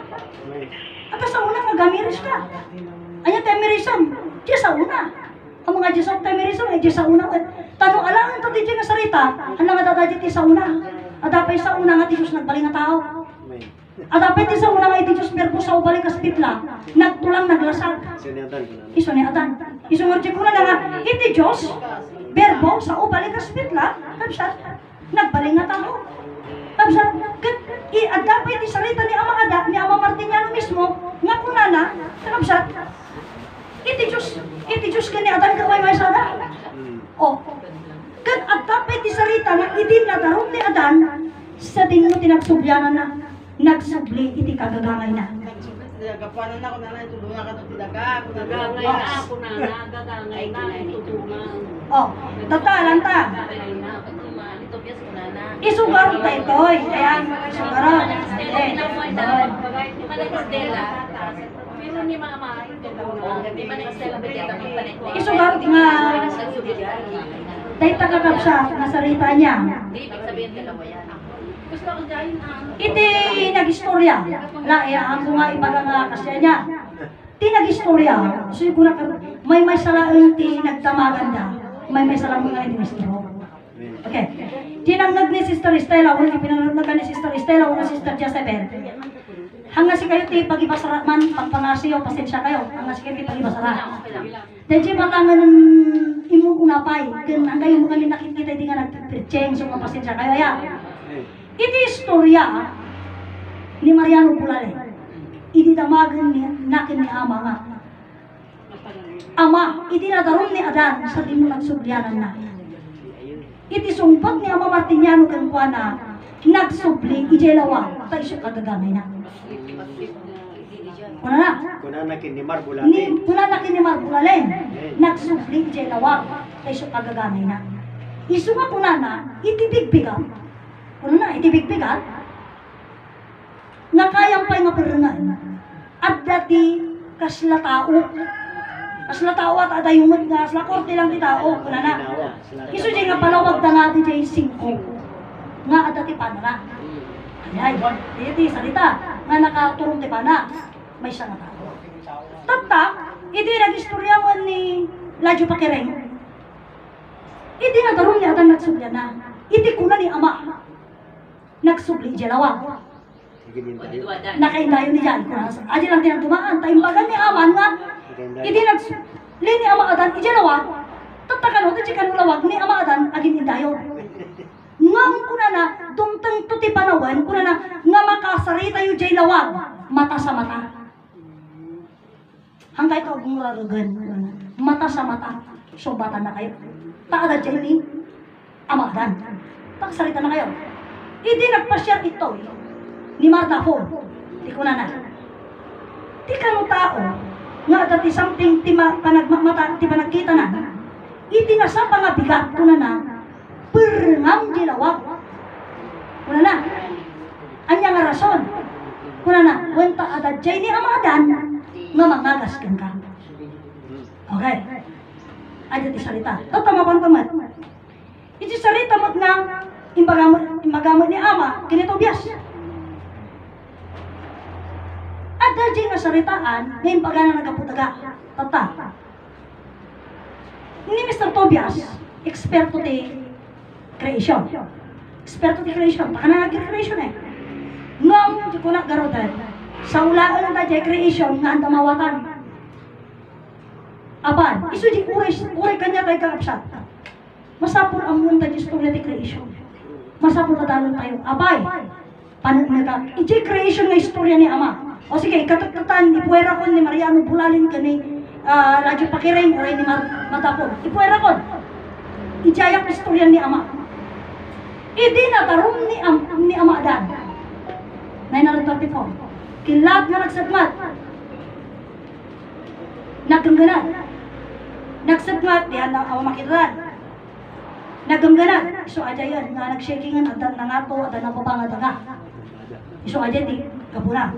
Aga sa una, agamiris ka. Anya temirisan, diya sa una. Ang mga diya sa temirisan, ay diya sa una. Tanong, alangan ito di diya nga sarita, ang nga dadadya ti sa una. Adapay sa una nga ti Diyos nagbaling nga tao. Adapay ti sa una nga iti Diyos merpo sa ubaling kaspitla, nagtulang naglasag. Sinyadan ko na. Iso ni Adan. Iso nga ko na nga, iti Diyos, berbo sa ubaling kaspitla, kabsat, nagbaling nga tao. Kabsat, adapay ti sarita ni Ama Adak, ni Ama Martiniano mismo, nga kunana, kabsat, iti Diyos ka ni Adan kaway may sada. O, kan adapay ti sarita nga idin na darong ni Adan, sa din mo tinagsubyanan na, nagsubli iti kagagangay na. Kapanan na ko na lang tulungan ka ng tilaga. Gagangay na ako na, gagangay na, itutulungan. O, totalan ta. Gagangay na, pagtumaan, ito piyas ko na na. Isugarot tayo toy. Ayan, isugarot. Pero ni mama, di man Estela bigyan ng panik. Isugarot nga, tayo tagakapsa nga sarita niya. Di ibig sabihin dalawa yan. Gusto ko dyan Iti nag-istorya. Ang nga ibaga nga kasya niya. Ti nag-istorya. So yung may salaan ti nagdamagan da. May salaan mga inimistro. Okay. Tinanggag ni Sister Estela, wala pinanagnagan ni Sister Estela, wala Sister Jezebel. Hanga si kayo ti pag-ibasara man, pagpangasiyo, pasensya kayo. Hanga si kayo ti pag-ibasara. Dahil di matangan ng imong unapay. Hanggang yung mga nakikita di nga nag-preaching, so pasensya kayo. Ayan. Iti istorya ni Mariano Bulale. Iti damagan ni nakin ni Ama nga. Ama, iti nadaron ni Adan sa di mo nagsublianan na. Iti sumpat ni Ama Martiniano kan kuha na nagsubli, ijelawa, tayo siya kagagamay na. Kuna na? Kuna na kinimar bulatin. Kuna na kinimar Bulalen. Nagsubli, ijelawa, tayo siya kagagamay na. Isu nga kuna na, iti bigbigan. Ano na, itibigbigat, nga kayang pa'y nga perengan, at dati kasla tao at adayungot nga, sla korte lang di tao, ano na, iso dyan nga palawag na nga di dyan 5, nga at dati panara. Ayay, iti salita, nga nakaturong di pana, may siya nga tao. Tatak, iti nag-istorya mo ni Ladyo Pakireng, iti nadarong ni Adan nagsubya na, iti kuna ni Ama, nagsubli jalawa. Nakaindayo ni Jan. Adi lang tinagdumaan. Taimbagan ni Aman nga. Idi nagsubli ni Ama Adan ijalawa. Tatakan o, tajikan ulawag ni Ama Adan agin indayo. Ngam kuna na, dumtang tuti panawan, kuna na, nga makasarita yu jay lawag. Mata sa mata. Hanggang ito kung rarugan. Mata sa mata. Sobatan na kayo. Taada jay ni Ama Adan. Pagsarita na kayo. Hindi nagpasyar ito ni Martha po. Di ko na. Di ka no tao nga dati something ti panagmata ti panagkita na. Iti nga sa pangabigat ko na perngam dilawag. Kuna na. Anya nga rason. Kuna na. Wenta adad jay ni Ama Adan nga mangagas kang ka. Okay. Aja ti salita. Tama pantamat. Iti salita mo nga imagamot ni Ama, kinito biyas. At dahil nga saritaan, ngayon pagana nagkaputaga. Tata. Ni Mr. Tobias, eksperto ti creation. Eksperto ti creation. Baka na nag-creation eh. Ngam, di ko naggarodan. Sa ulaan na dahil creation, nga ang damawatan. Aban, iso di uray kanya tayo kakapsat. Masapol ang munta di istorya ti creation. Masapol na dalon tayo. Abay, panagnaga. Iti creation nga istorya ni Ama. O sige, katatatan, ipuwera ko ni Mariano Bulalin ka ni Ladyo Pakireng o ni Matapol. Ipuwera ko. Ijayak istorya ni Ama. Idi na tarong ni Ama Adan. 934. Kilat nga nagsagmat. Nagkangganan. Nagsagmat, diyan na ako makitaan. Nagangganag. Iso aja yan. Nga nagshakingan. Adan na nga to. Adan na babanga daga. Iso aja di. Kapuna.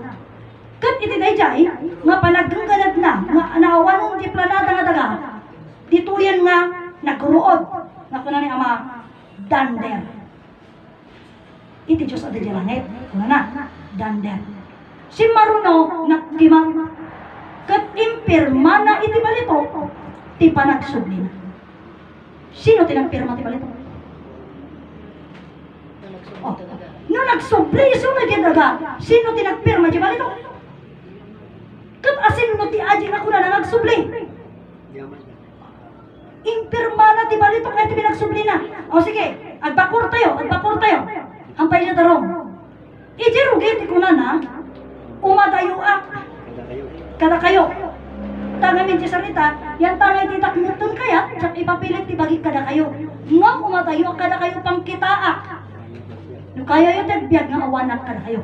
Kat iti dayjay. Nga panagangganag na. Nga naawan ng di planada nga daga. Dituyan nga nagruod. Nga kuna ni ama dander. Iti Diyos ada di langit. Kuna na. Dander. Si Maruno nagkimang. Kat impirma na iti balito. Ti panagsubli na. Sino tinagpirma ti balito? Oh. No nagsubli, iso na daga. Sino tinagpirma ti balito? Kat asin no ti aji na kuna na nagsubli. Impirma na ti balito kaya ti pinagsubli na. O sige, agbakor tayo. Hampay na darong. Iji rugi ti kuna na, umadayo kada kayo. Tangamin ti salita, yan tangay ti takmuton kaya, tsak ipapilit ti bagi kada kayo. Ngam umadayo kada kayo pang kitaak. No kaya yun tagbiag nga awanak kada kayo.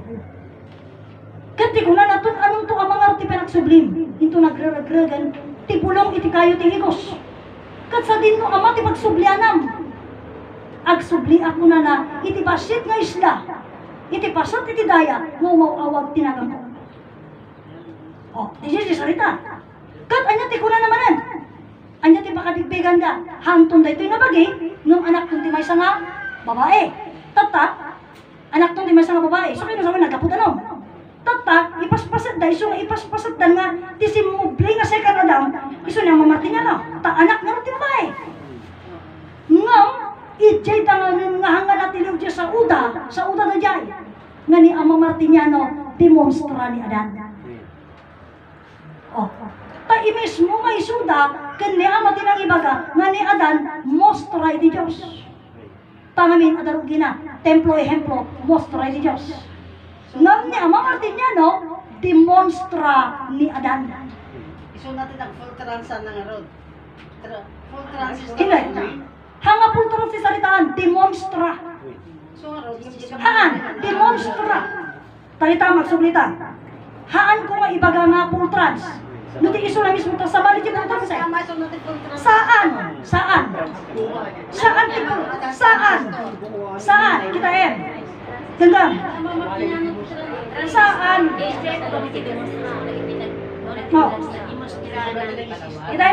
Kati kuna naton anong to ang mga ti pinagsublim. Into nagraragragan, ti pulong iti kayo ti higos. Kat sa din no ama ti pagsublianam. Agsubli ako na iti basit nga isla. Iti pasat iti daya, ngumawawag tinagang ko. Oh, di salita. Kat anya ti kuna namanan. Anya ti pakadigbigan da. Hantun da ito'y nabagi, nung anak tong ti may nga babae. Tata, anak tong ti may nga babae. So kayo nasabi nagkaputan no. Tata, ipaspasat da, iso nga ipaspasat da nga, ti simubli nga second Adam, iso niya mamarti niya no. Ta anak nga ti babae. Ngam, ijay tanganin nga hanga natiliw dyan sa uda na jay. Nga ni Ama Martiniano, demonstra ni Adan. Oh, ta imismo nga isuda, kan ni Ama tinang ibaga, nga ni Adan, mostra di Diyos. Tangamin adarugina, templo ehemplo, mostra di Diyos. Ngam ni Ama Martiniano, demonstra ni Adan. Iso natin ang full transa ng road. Full transa. Hindi. Hanga punto rin si salitaan, demonstra. So nga road. Haan, demonstra. Talita magsublita. Haan ko nga ibaga nga full trans. Nuti iso na mismo sa balik yung full trans eh. Saan? Saan? Kita Gandang. Saan? Oh. Kita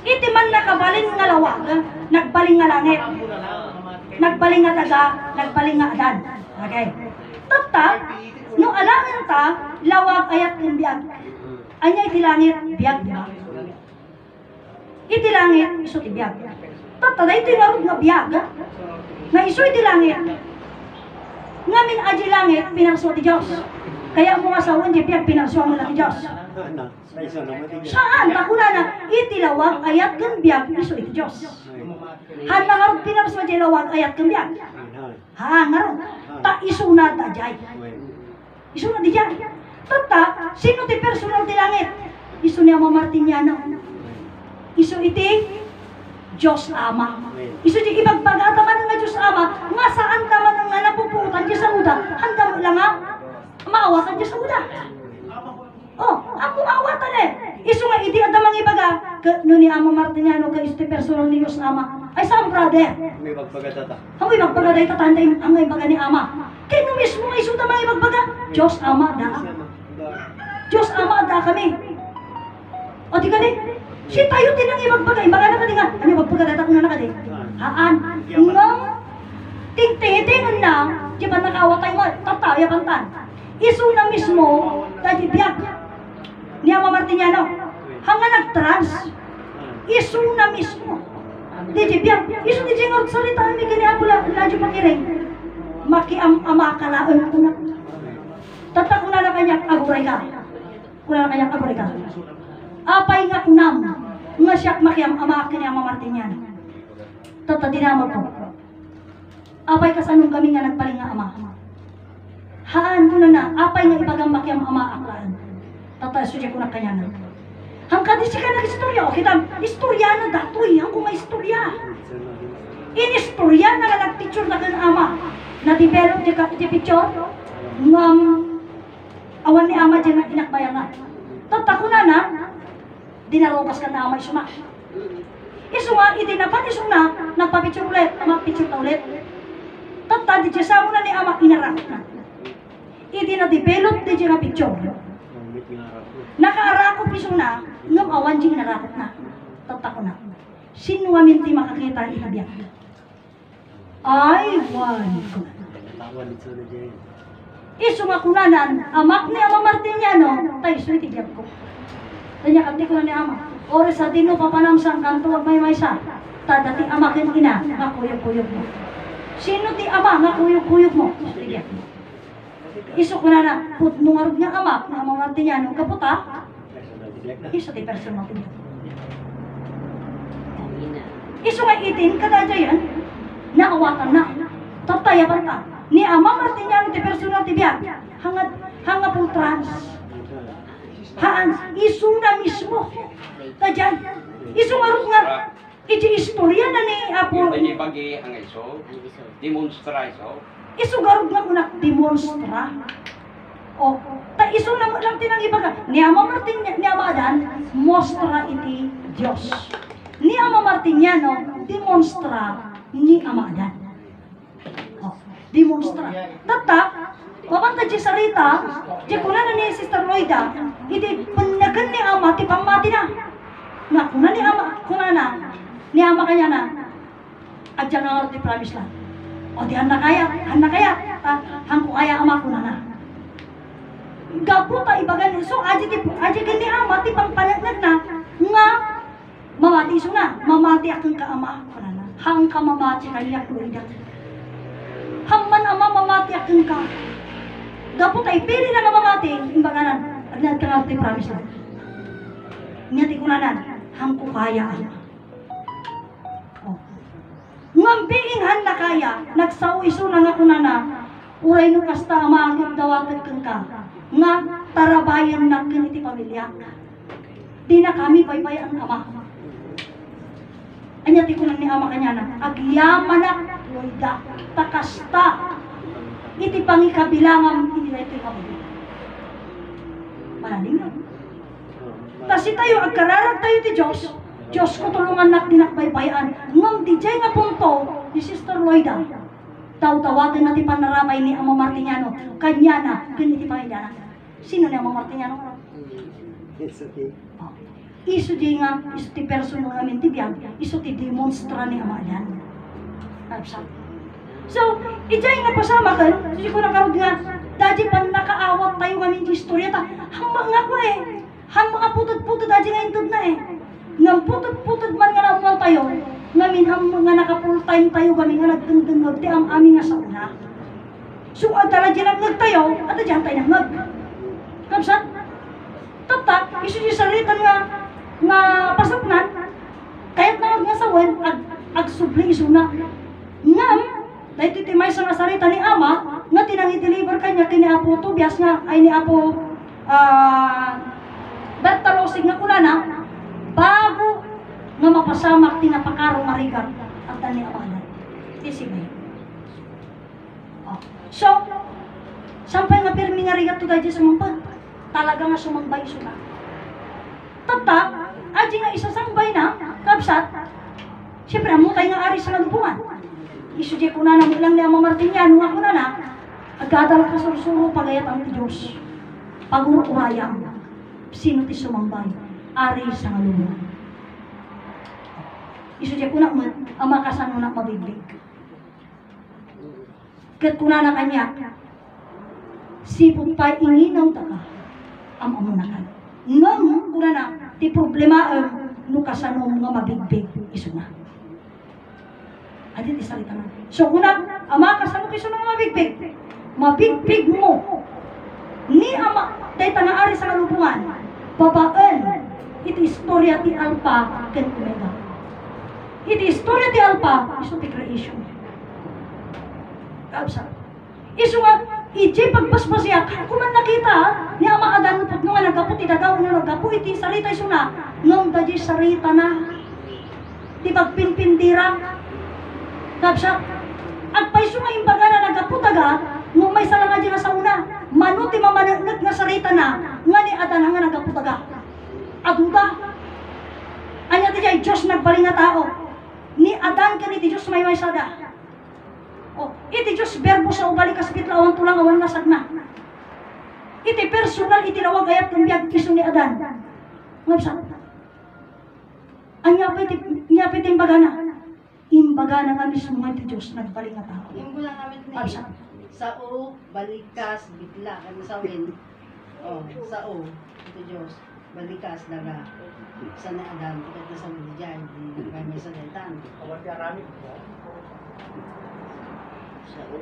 iti man nakabalin nga lawag, nagbaling nga langit. Nagbaling nga daga, nagbaling nga adan. Okay. Tata, no alangan ta, lawag ayat ng biyag. Anya iti langit, biyag, di ba? Iti langit, iso ti biyag. Tata, da iti narod nga biyag, nga iso iti langit. Ngamin aji langit, pinarso ti Diyos. Kaya mo nga sa uwan, di biyag, pinarso mo lang ti Diyos. Saan? Takuna na, iti lawag ayat ng biyag, iso iti Diyos. Han na nga rin pinarso di lawag ayat ng biyag. Ha, nga rin. Ta iso na da jay. Iso na di jay. Tata, sino ti personal ti langit? Iso ni Ama Martiniano. Iso iti Diyos Ama. Iso di ibagbaga taman nga Diyos Ama, nga saan taman nga napuputan di sa uda, handa mo lang nga, maawatan di sa uda. Oh, ako awatan eh. Iso nga iti adamang ibaga, no ni Ama Martiniano ka iso ti personal ni Diyos Ama. Ay saan brother? May magpagatata. Ang ibagbaga dahi tatanda ang ibaga ni Ama. Kaya no mismo nga iso tamang ibagbaga, Diyos Ama da. Diyos Ama da kami. O di ka di? Si tayo tinang ibagbaga, ibaga na ka di nga. Ano ibagbaga dahi takuna na ka di? Haan? Ngam, ting-ting-tingon na, di ba nakawatay mo, tataya pantan. Iso na mismo, dahil biyag. Ni Ama Martiniano, hanga nag-trans, iso na mismo. Di biyag, iso di jingor salita, may kaniya pula, ladyo pakiring. Makiam-ama kalaon ko na. Tatak ko na kanya, aguray ka. Kuna na kanya, aguray ka. Apay nga unam, nga siyak makiam-ama kaniya Ama Martiniano. Tata dinamag ko. Apay kasanong kami nga nagpaling nga ama. Haan ko na, apay nga ibagang makiam ama aklaan. Tata, sudya ko na kanya na. Hangka di siya ka nag-istorya. O kita, istorya na datoy. Hangko may istorya. In-istorya na nga nag-picture na kan ama. Na-develop di picture. Ngam, awan ni ama dyan na inakbayan nga. Tata ko na, dinarogas ka na ama isuma. Isu nga, itinapan isu na, nagpapicture ulit, magpicture ta ulit. Tata, di siya mo na ni ama, inarak na. Iti na-develop di siya nga picture. Gamit nga harap ko. Nakaarako piso na, ngam awan di inarakot na. Tata ko na. Sino nga minti makakita itabiyak? Ay, wan ko. Tawan ito na dyan. Isu nga kunanan, amak ni Ama Martiniano, tayo sulit idiyak ko. Tanya kanti ko na ni Ama. Ore sa dino papanamsang kanto wag may sa. Tadati ama ken ina, nga kuyog-kuyog mo. Sino ti ama nga kuyog-kuyog mo? Idiyak mo. Isu kunana, put nungarog nga ama, nga Ama Martiniano, kaputa, Personal tiyak na. isu ti personal tiyak. Ina. Isu nga itin, kadadya yan, naawatan na. Tatayapan ka. Ni Ama Martiniano ti personal tiyak. Hanga po trans. Haan, isu na mismo. Tadyan. Isu nga iti istorya na ni Apo. Yung bagi ang iso, Ang iso. demonstra iso. Isu garog nga kunak demonstra. O, ta isu na lang tinang iba ka. Ni Ama Martin, ni Ama Adan, mostra iti Diyos. Ni Ama Martiniano, demonstra ni Ama Adan. O, demonstra. Tata, mabanta di sarita, di kuna na ni Sister Loida, iti panagan ni Ama, ti pamati na. Nga kuna ni Ama, kuna na, ni Ama kanya na, adyan nga ti promise lang. O di handa kaya, hangko kaya Ama kuna na. Gapo ta ibagan, so aji kan ni Ama, ti pangpanaglag na, nga, mamati iso na, mamati akong ka Ama, kuna na. Hang ka mamati kanya Loida. Hangman Ama mamati akong ka. Gapo tayo, pili na mamamati, imbaganan, at nagkangarte promise lang. Ngati kunanan, hangko kaya. Oh. Ngambiinghan na kaya, nagsawiso na nga kunana, uray no kasta maagit dawatag kang ka, nga tarabayan na kaniti pamilya. Di na kami baybayan Ama. Anyati kunan ni Ama kanya na, agyaman na, loida, takasta, iti pangikabilangan iti na ito'y kabuhi. Malalim na. Kasi tayo, agkararag tayo ti Diyos, Diyos ko tulungan na dinakbaybayan. Ngam di jay nga punto ni Sister Loida, taw-tawagan na ti panaramay ni Ama Martiniano, kanya na, ganiti pamilya na. Sino ni Ama Martiniano? It's okay. Oh. Isu di nga, isu ti personal namin ti biyag, isu ti demonstra ni Ama yan. Absa. So, ijay nga pasama kan, hindi ko nakarod nga, dadi pan nakaawat tayo kami di istorya ta, hambang nga ko eh, hambang nga putod-putod dadi nga intod na eh, nga putod-putod man nga namual tayo, ngamin hambang nga naka-full time tayo kami nga nagdengdengag ti ang amin nga sa una. So, adala dyan ang nag tayo, at dyan tayo nang nag. Kamsat? Tatak, isu di salitan nga pasapnan, kahit na nga sa wen, ag-subli isu na. Ngam, dahil titimay sa nasarita ni Ama, nga tinangi-deliver kanya kini Apo Tobias nga, ay ni Apo Bertalosig nga kunana, bago nga mapasamak tinapakaro marigat at ni Ama. Isibay. Oh. So, sampay nga pirmi nga rigat to dahil sumampag, talaga nga sumangbay suna. Tata, aji nga isasangbay na, kabsat, siyempre amutay nga ari sa nagbuwan. Isudya ko na lang ni Ama Martiniano nga ko na agadal ka sursuro pagayat ang Diyos. Pag-urayang, sino ti sumangbay? Ari sa ngalungan. Isudya ko na Ama kasano na mabibig. Kat ko na kanya, sipot pa inginaw ta ka, amo na ka. Ngam ko na ti problema no kasano nga mabigbig, iso na. Adi ti salita na. So kuna, Ama kasano kiso nga mabigbig? Mabigbig mo. Ni Ama, dahil tanaari sa kalubungan, babaan, iti istorya ti Alpha ken Omega. Iti istorya ti Alpha, iso ti creation. Kaabsa. Iso nga, iti pagbasbasya, kung man nakita, ni Ama Adan, pag nga nagapo, ti dagaw nga nagapo, iti sarita iso na, ngam da di sarita na, ti pagpinpindira, kapsa, agpaiso nga imbaga na nagaputaga, nung may salanga di nga sa una, mano ti mamanaglag nga sarita na, nga ni Adan nga nagaputaga. Aduda. Anya ti jay, iti Diyos nagbaling nga tao. Ni Adan kan iti Diyos may sada. O, iti Diyos verbo sa ubalik kasbit lawan tulang awan nga sagna. Iti personal iti lawag ayat kang biyag piso ni Adan. Ngapsa. Anya pa iti imbaga na nga mismo nga iti Diyos nagbaling nga tao. Yung gulang namin ni Ngapsa. sao, balikas, bitla, kan sawin. Oh, sao, ito Diyos, balikas, daga. Sa na Adan, tikat na sa mga dyan, kami sa detan.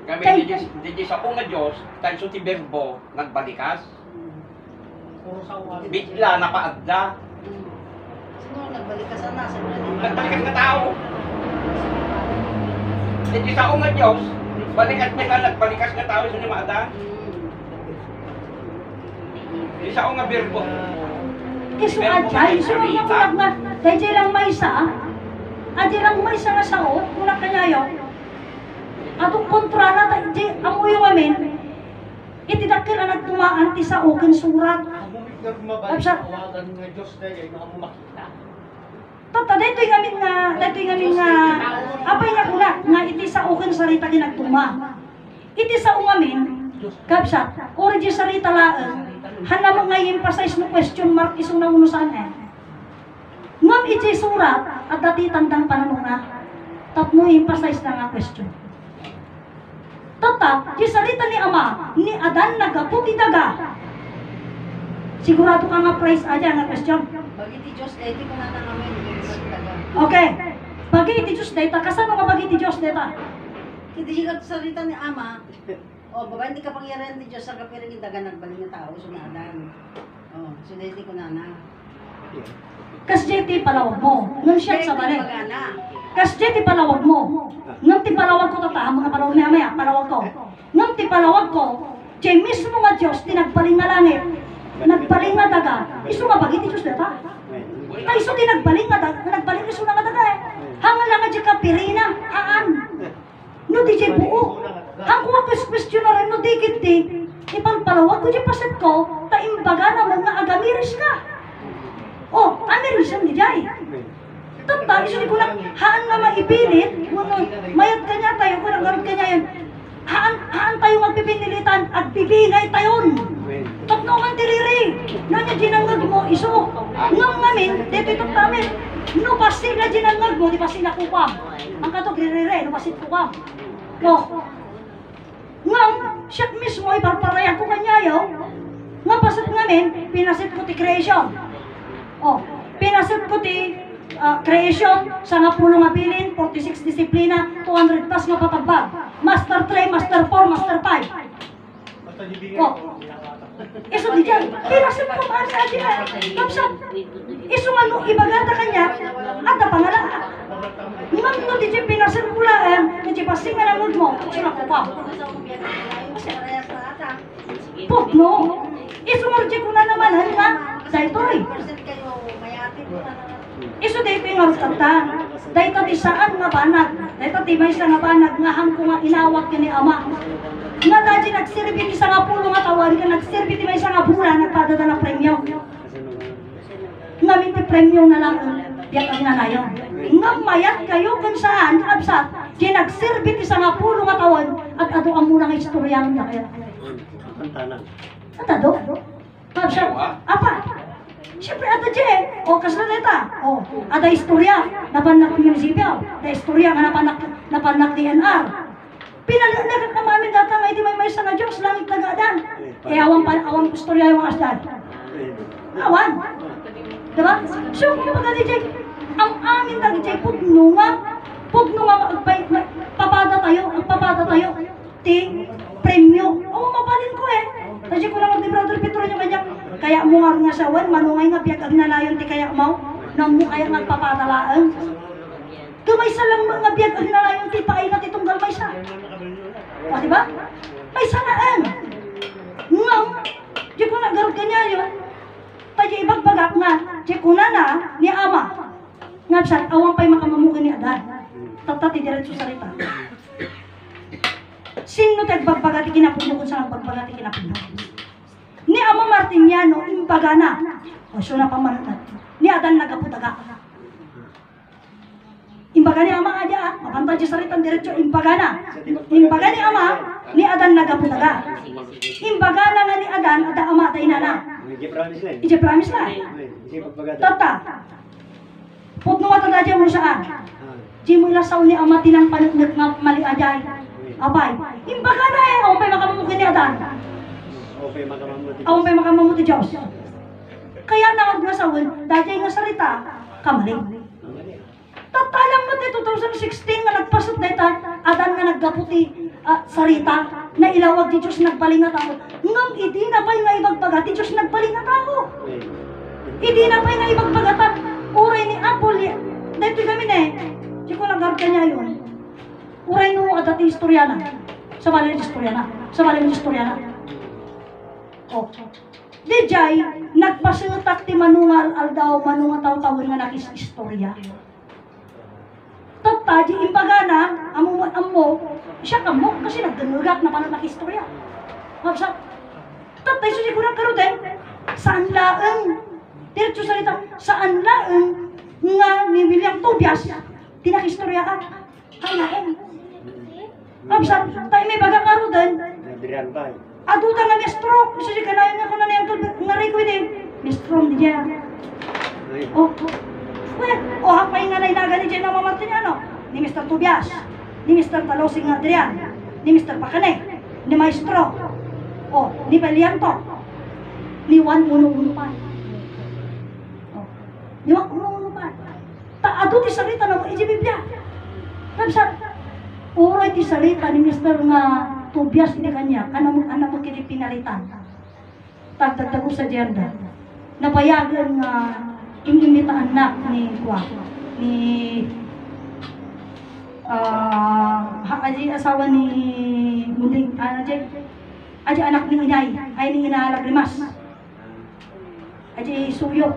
Kami di sa unga Diyos, tayo sa ti verbo, nagbalikas. Bigla na paadda. Sino nagbalikas na sa mga Nagbalikas nga tao. Di sa unga Diyos, balikas na nagbalikas nga tao sa ni Maadan. Di sa unga verbo. Isu ajay, isu nga kunak nga, dahil lang may isa, adi lang may isa nga sao, kunak kanyayo, atong kontra na, dahil amo yung amin, itidakil ang nagtumaan ti sa ukin surat. Absa, tata, dahil yung amin nga, apay nga kunak, nga iti sa ukin sarita kinagtuma. Iti sa umamin, kapsa, origi sarita laang, hanam nga emphasize no question mark iso na unusan ngam iti surat at dati tandang pananuna tatno emphasize na nga question tatat di salita ni Ama ni Adan nagaputi daga sigurado ka nga praise aja nga question Bagi ti Diyos, dahil ko na namin, daga. okay bagi iti Diyos data kasano nga bagi iti Diyos data Hindi siya salita ni Ama, o baba hindi kapangyarihan ni Diyos sa kapiring daga nagbaling na tao, sumadan. O, so dahil ko na na. kas JT palawag mo ngam siya sa balik Bagana. kas JT palawag mo ngam ti palawag ko tata mga palawag niya maya palawag ko ngam ti palawag ko jay mismo nga Diyos ti nagbaling nga langit nagbaling nga daga iso nga bagi ti Diyos data ta iso ti nagbaling nga daga nagbaling iso nga daga hangal lang nga di kapirina haan no di jay buo hang kuha question na rin no dikit di ipalpalawag ko di pasit ko ta imbaga na mga agamiris ka oh amiris ang di jay tata iso di ko lang haan nga maipilit mayat kanya tayo kung nagkaroon kanya yan haan tayo magpipinilitan at bibigay tayon tatno kang tiriri nanya ginangag mo iso ngam ngamin dito ito tamin no pasti na ginangag mo di pasti na kupam ang kato ririre no pasti kupam no ngam siya mismo iparparaya ko kanyayo nga pasat ngamin pinasit ko ti creation oh pinasit ko ti creation sa nga pulo nga bilin 46 disiplina 200 plus nga patagbag master 3 master 4 master 5 oh iso di dyan pinasit ko pa sa atin kapsat iso nga no ibagata kanya at na pangala ngam no di dyan pinasit mulaan di dyan pasing nga namod mo sila ko pa put no iso nga di ko na naman nga dahil to'y iso dito yung arutata dahil di saan nga banag dahil di may isa nga banag nga hang ko nga inawag ka ni Ama nga dahil nagsirbi isa nga pulo nga tawag ka nagsirbi di may isa nga bula nagpadada na premyo nga minti premyo na lang diyan ang nanayon nga mayat kayo kung saan absat di nagsirbi isa nga pulo nga tawag at ado ang muna nga istorya nga kaya at ado absat apa siyempre ato dyan, o kasalita, o ada istorya, napanak ng munisipyo, ada istorya nga napanak ni NR. Pinalaga ka mamin data nga, hindi may isa nga Diyos, langit na gaadan. Kaya awang istorya yung mga asdan. Awan. Diba? So, kung mga dyan, ang amin na dyan, pugno nga, papada tayo, ti premyo. O, mapalin ko Kasi ko lang ni Brother Petro yung kanya, kaya mo nga sa wan, manungay nga biyag ang nalayon ti kaya mo, nang mo kaya nga papatalaan. Kamaysa lang mga biyag ang nalayon ti paay na titunggal maysa. O, diba? May sanaan. Ngam, di ko nagarod kanya yun. Tayo ibagbagak nga, di ko na ni Ama. Nga siya, awang pa'y makamamukin ni Adan. Tatati diretso salita. Sino tagbagbagat kinapuno kung saan nagbagbagat kinapuno? Ni Ama Martiniano, imbaga na. O siya na pamanunat. Ni Adan nagaputaga. Imbaga ni ama aja, mapantay di saritan diretso imbaga na. Imbaga ni ama, ni Adan nagaputaga. Imbaga na nga ni Adan, ada ama tayo na na. Hindi promise lang. Ije promise na. Hindi pagpagada. Tata, putno nga tada dyan mo saan. Ah, Di mo ilasaw ni ama tinang panagnak nga mali ajay. Abay, imbaga na eh, awang pa'y makamamukin ni Adan. okay, makamamuti. Awang pa'y makamamuti Diyos. Kaya nangag nga sawin, dahil nga sarita, kamaling. Tatalang mo tayo 2016 nga nagpasot na ita, Adan nga naggaputi sarita, na ilawag di Diyos nagbaling nga tao. Ngam, idi na pa'y nga ibagbaga, di Diyos nagbaling nga tao. Idi na pa'y nga ibagbagatan, uray ni Apple, dito kami na eh, di ko nagarga niya yun. Uray no adati historiana, sa bali ng historiana, sa bali ng historiana. Oh. Di jay, nagpasutak ti manungal aldaw, manungal taw-tawin nga nakis istorya. Tata, di imbaga na, amo, siya kamo, kasi nagganugak na paano nakistorya. Mabsa, tatay, susi ko nagkaroon din, saan laeng, diretso salita, saan laeng nga ni William Tobias, tinakistorya ka, kalaeng. Mabsa, tayo may baga karoon din, Adrian Bay. aduda nga may stroke, susi ka na yung ako na niyang nga record eh, may stroke di dyan. Oh, o hapay nga na inaga ni Jenna Martiniano, ni Mr. Tobias, ni Mr. Talosing Adrian, ni Mr. Pacane, ni Maestro, o ni Belianto, ni Juan Uno-Unupan. Ni Juan Uno-Unupan. Taado ti salita na mo, iji Biblia. Tapos, uray ti salita ni Mr. nga Tobias ni kanya, ano mo kini pinalitan. Tagtagtago sa Jerda. Napayagan nga inimita anak ni aji asawa ni Munding aji anak ni Inay ay ni Ina Lagrimas aji Suyo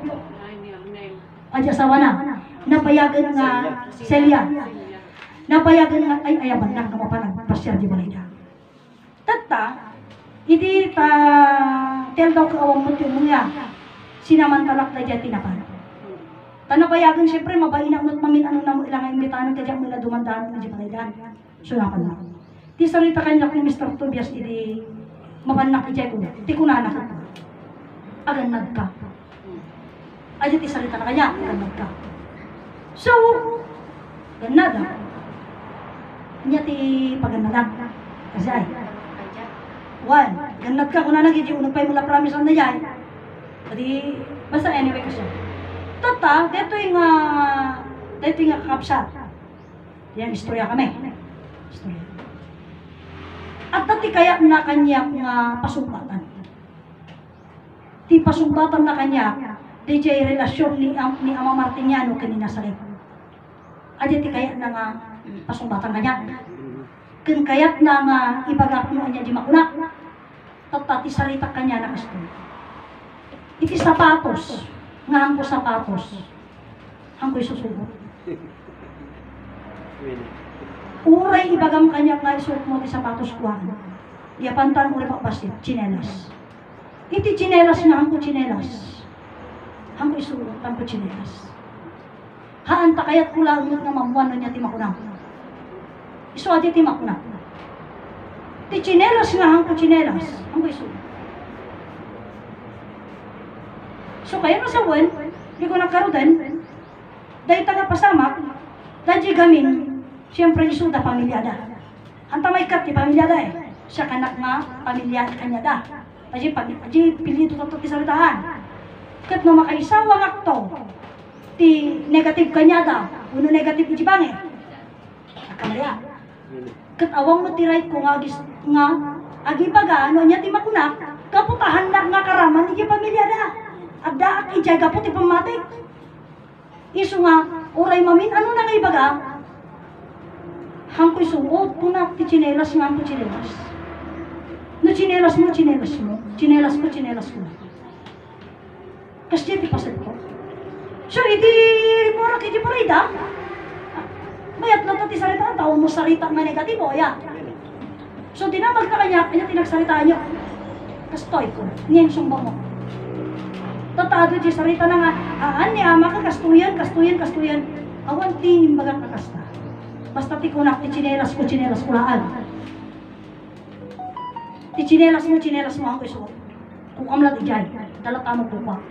aji asawa na napayagan nga Celia napayagan nga ay ayaban na kamapanag pasyar di balay tata hindi ta tel daw ka awang muti mga sinamantalak na dyan tinapan. Tanapayagan siyempre mabain ang mamin ano na mo ilang imbitahan ka dyan mula dumandaan na dyan palaydan. So napan na. Ti sarita kanya ni Mr. Tobias idi mapanak ijay ko. Ti kunanak ka. Aganag ka. Aja ti sarita na kanya, aganag ka. So, ganada. Nya ti paganadag. Kasi ay. One, ganag ka kuna nagiji unupay mula promise on na yan. Jadi, basta anyway kasi. Tata, dito yung kakapsat. Yan, istorya kami. Istorya. At dati kaya na kanya nga pasumpatan. Ti pasumpatan na kanya, di jay relasyon ni Ama Martiniano kanina sa rin. At ti kaya na nga pasumpatan kanya. Kun kayat na nga ibagak mo niya di makunak. Tata, ti salita kanya na kasto. Iti sapatos, nga hangko sapatos, hangko'y susubot. Uray ibagam kanya nga isuot mo ti sapatos kuhan. Iapantan mo rin basit, chinelas. Iti chinelas nga hangko chinelas. Hangko isuot, hangko chinelas. Haan ta kayat kula umot nga mamuano niya ti makunang. Isuot ti makunang. Ti chinelas nga hangko chinelas, hangko isuot. So kaya na sa wan, di ko nagkaroon, dahil taga pasamak, dahil gamin, siyempre isuda pamilyada. Ang tamay kat, di pamilyada eh. Siya kanak nga, pamilya kanya da. Dahil pilito ito ti salitahan. Kat no makaisawa nga to, ti negative kanya da, uno negative iti bangi. Kamalya. Kat awang mo ti right ko nga, agi baga, ano niya ti makunak, kaputahan na nga karaman, iti pamilyada. Abda ak ijay gapot ipamatik. Isu nga, oray mamin, ano na nga ibaga? Hangko'y suot, punak ti chinelas nga ang chinelas. No chinelas mo, chinelas mo. Chinelas ko, chinelas ko. Kasi ti pasit ko. So, iti morak iti parida. Mayat na ito ti salita, tao mo sarita nga negatibo, ya. So, dinamag na kanya tinagsalitaan niyo. Kastoy ko, niyan sumba mo. Tatado di sarita na nga, aan ni ama ka kastuyan. Awan ti bagang kakasta. basta ti kunak, ti chinelas ko laan. Ti chinelas mo ang isuot. Kung kamlat ijay, dalata mo ko pa.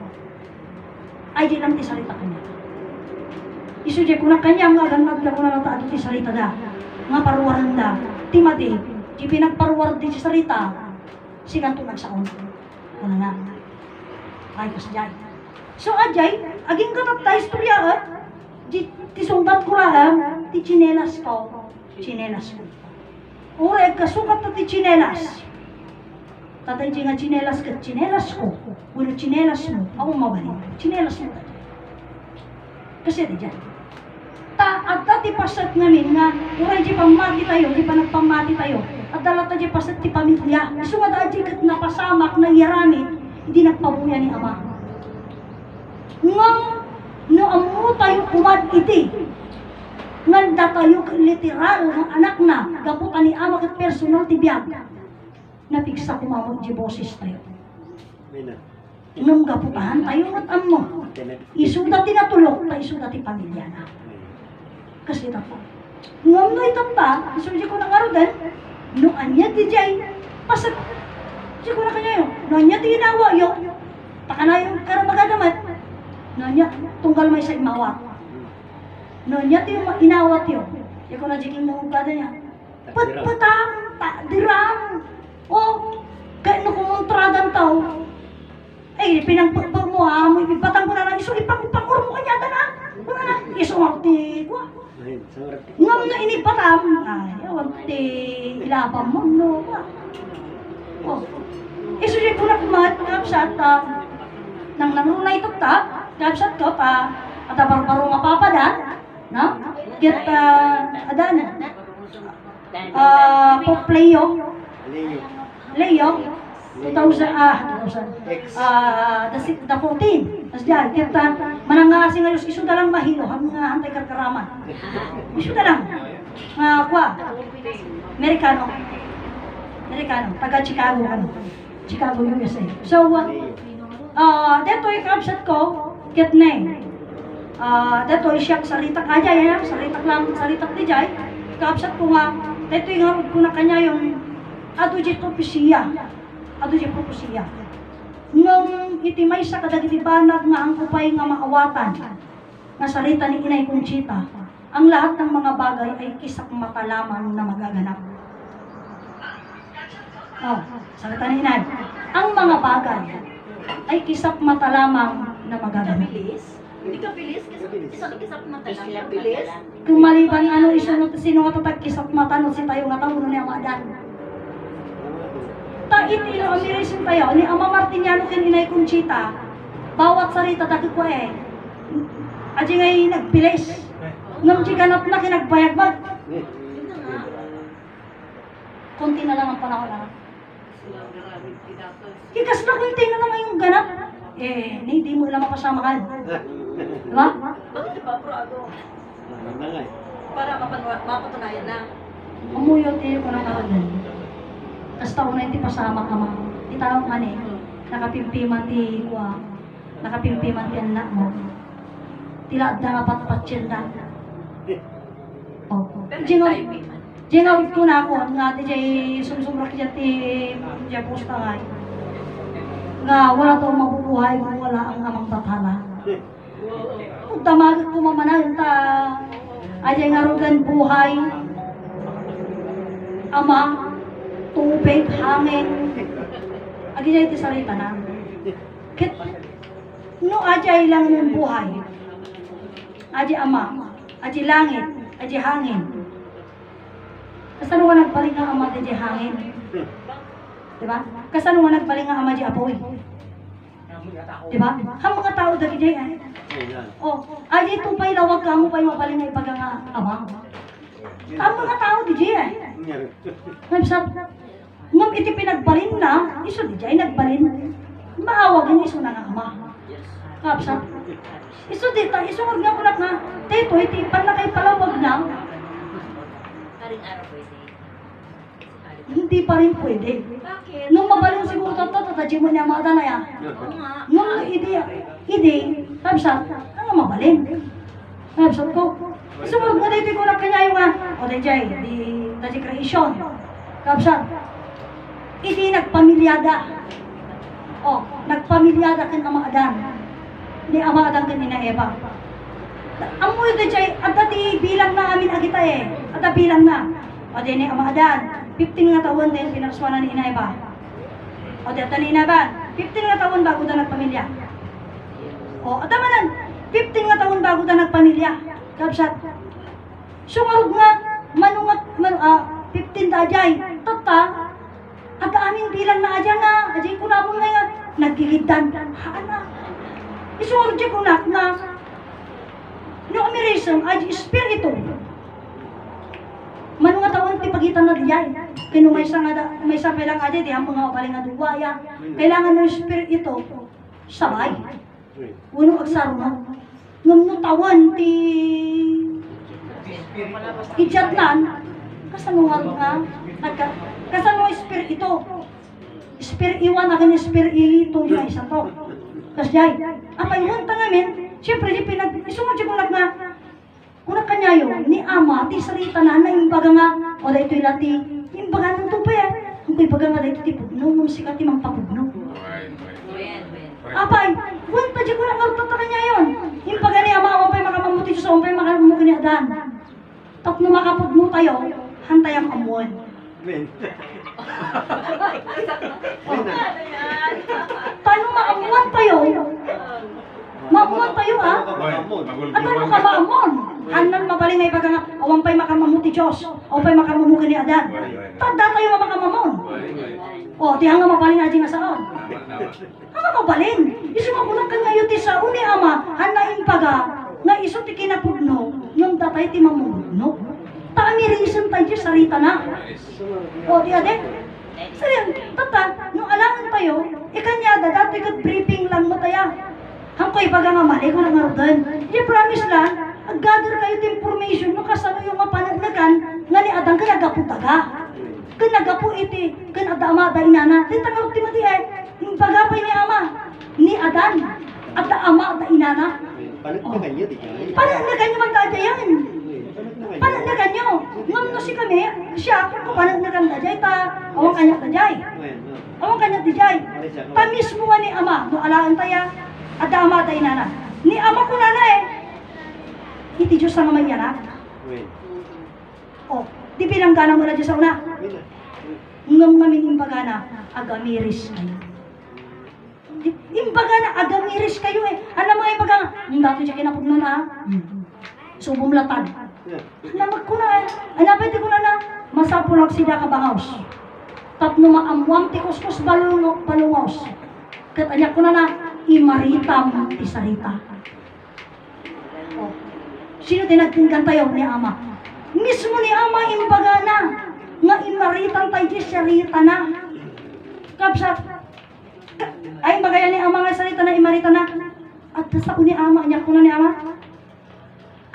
Ay, di lang ti salita kanya. Isu di kunak kanya, nga ganad ka kuna nata ti salita da. Nga paruwaran da. Ti madi, di pinagparuwar di salita, sigan to nagsaon. Ano na? Ay, kas jay. So, ajay, aging katat tayo istorya, di sundat ko lang, ti chinelas ko. Chinelas ko. Ure, kasukat na ti chinelas. Tatay nga chinelas ka, chinelas ko. Wala chinelas mo, ako mabalik. Chinelas mo ka. Kasi di dyan. At dati pasat namin nga, ure, di pamati tayo, di pa nagpamati tayo. At dalata di pasat ti pamilya. Isu nga dati kat napasamak, nangyarami, hindi nagpabuya ni ama. Ngang, no amu tayo umad iti. Ngan tayo literal, ng anak na, gaputan ni ama kat personal ti biyag. Napigsa kumamot di boses tayo. Nung gaputahan tayo at amo. Isuda ti natulog, tayo isuda ti pamilya na. Kasi tapo. Ngam no itata, isuda ko na ngarudan, no anya ti jay, pasat, di ko na kanya yun, no anya ti inawa yun, takana yung karamagadamat, no anya, tunggal may sa imawat. No anya ti inawat yun, di ko na jiking mo kada niya. Patang, dirang, oh, kaya no kumontradan tao, eh, pinagpagpag mo ha, mo ipipatang ko na lang, iso ipangpangor mo kanya na, wala na, iso marti ko. Ngam na inipatam, ay, awag ti ilabang mo, no, oh, iso di ko na kumat, kapsat, nang nanunay ito ta, kapsat ko pa, at barbaro nga papada, no, get, adan, Popleo, Leo, 2000, the 14. Tapos dyan, kita, manangasing ngayon, iso na lang mahilo, hantay karkaraman. Iso na lang. Kwa, Amerikano, taga Chicago, Chicago, USA. So, dito ikabsat ko, kitne. Dito siyak saritak aja, yan, saritak di jay. Ikabsat ko nga, dito yung harod ko na kanya yung adujit propesya. Nung itimay sa kadagitibanag nga ang kupay nga maawatan, nga salita ni Inay Conchita, ang lahat ng mga bagay ay kisak mata lamang na magaganap. Oh, salita ni Inay, ang mga bagay ay kisak mata lamang na magaganap. Hindi ka bilis, kisak mata lang. Bilis. Kung maliban ano isunod sino nga tatag kisak mata no si tayo nga tao ni amadan. Ta iti ang mirisin tayo ni Ama Martiniano ken Inay Conchita, bawat sarita dagit ko aji ngay nagpilis. Ngam di ganap na kinagbayagbag. Konti na lang ang panahon na. Kikas na konti na lang yung ganap. Hindi mo ilang mapasama ka. Diba? Bakit ba, Prado? Para mapatunayan na. Umuyot tayo ko ng kawalan. Tapos taon na hindi pasama ka ma. Itawag man nakapimpiman ti kuwa. Nakapimpiman ti anak mo. Tila da nga patpatsin da. Oh. Jengawit ko na ako. Nga di jay sumsumrak dyan ti jay posta ngay. Nga wala to mabubuhay kung wala ang amang bathala. Kung damagit ko mamanahin ta. Ajay nga rugan buhay. Ama. Tubig, hangin. Agi dyan iti salita na. Kit, no ajay lang yung buhay. Aji ama, aji langit, aji hangin. Kasano nga nagpaling nga ama aji hangin? Diba? Kasano nga nagpaling nga ama aji apoy? Diba? Ang mga tao dagi dyan. Oh, aji tupay lawag ka mo pa yung mapaling nga ipaga nga ama. Ang mga tao di dyan. Ngam iti pinagbalin na, iso di jay nagbalin. Maawagin iso na nga ama. Kapsa. Iso dita, iso wag nga kulak na, teto, iti panlakay palawag na. Karing araw pwede. Hindi pa rin pwede. Bakit? Nung mabalin siguro tato, tatadji mo niya mata na yan. Oo nga. Nung hindi, kapsa, ang mabalin. Kapsa ko. Iso wag nga dito ko lang kanya yung o dayjay di creation. Kapsat. Idi nagpamilyada. O, nagpamilyada kan Ama Adan. Ni Ama Adan kan Ina Eva. Ang mo dayjay adda ti bilang na amin agita Adda bilang na. O di ni Ama Adan, 15 nga taon din pinaraswanan ni Ina Eva. O di ni Ina Eva, 15 nga taon bago na nagpamilya. O, adda manan, 15 nga taon bago na nagpamilya. Kapsat. Sungarod nga, manungat, 15 da ajay. Tata, aga aming bilang na aja nga. Ajay ko na mo nga nagigiddan. Haan isungarod siya ko na no amirism, ajay espiritu. Manungat taon ti pagitan na dijay. Kaya may sa pelang ajay, di ang mga kapaling nga duwaya. Kailangan ng espiritu sabay. Uno agsarunod. Ngam tawan ti ijatnan kasanungan nga kasanungan espiritu iwan akan espiritu yung isa to kas jay apay mo tangamin siyempre di isunod siya kunak kanyayo ni Ama ti sarita na imbaga nga o da ito'y lati imbaga nang to pa kung imbaga nga da ito ti pugno nung sikat ti mang papugno apay wanta di ko lang arutata kanya yun imbaga ni Ama apay makamamuti Diyos apay makamamuti ni Adan tapno makapugno tayo hantay ang amuan Men. paano maamuan tayo maamuan tayo at ano ka maamon hanan mabaling ay baga nga awan pa'y makamamuti Diyos awan pa'y makamamuti ni Adan tada tayo makamamon o tihang nga mabaling aji nga saon ang mabaling iso mamunan ka ngayon ti sao ni Ama hanain paga nga iso ti kinapugno yung datay ti mamugno taami reason tayo sarita na o di ade sarin tata nung alangan tayo ikanyada dati kat briefing lang mo tayo hangkoy baga nga mali ko lang arudan di promise lang gather kayo ti information no kasano yung mapanagnagan nga ni Adan kaya gapu taga kan nagapu iti kan ada Ama da inana di tangarap ti mati yung bagapay ni Ama ni Adan ada Ama da inana Panagnagan niya, di kaya. panagnagan nyo man tayo yan panagnagan nyo ngam no si kami siya kung panagnagan tayo ta awang kanya tayo awang kanya tayo ta mismo nga ni Ama no alaan tayo ada Ama da inana ni Ama ko na iti Diyos na may anak o di pinanggana mo na Diyos sa una ngam namin imbaga na agamiris kayo imbaga na agamiris kayo ano mga imbaga nga dati siya kinapugno na subong latad namag ko na anapay ko na masapulak sida ka bangaws tapno maamuam ti kuskus balungaws katanya ko na imaritam ti sarita o sino tinagtinggan tayo ni Ama mismo ni Ama imbaga na nga imaritam tayo ti sarita na kapsat ay bagay ni Ama nga sarita na imarita na at sa ko ni Ama niya ko na ni Ama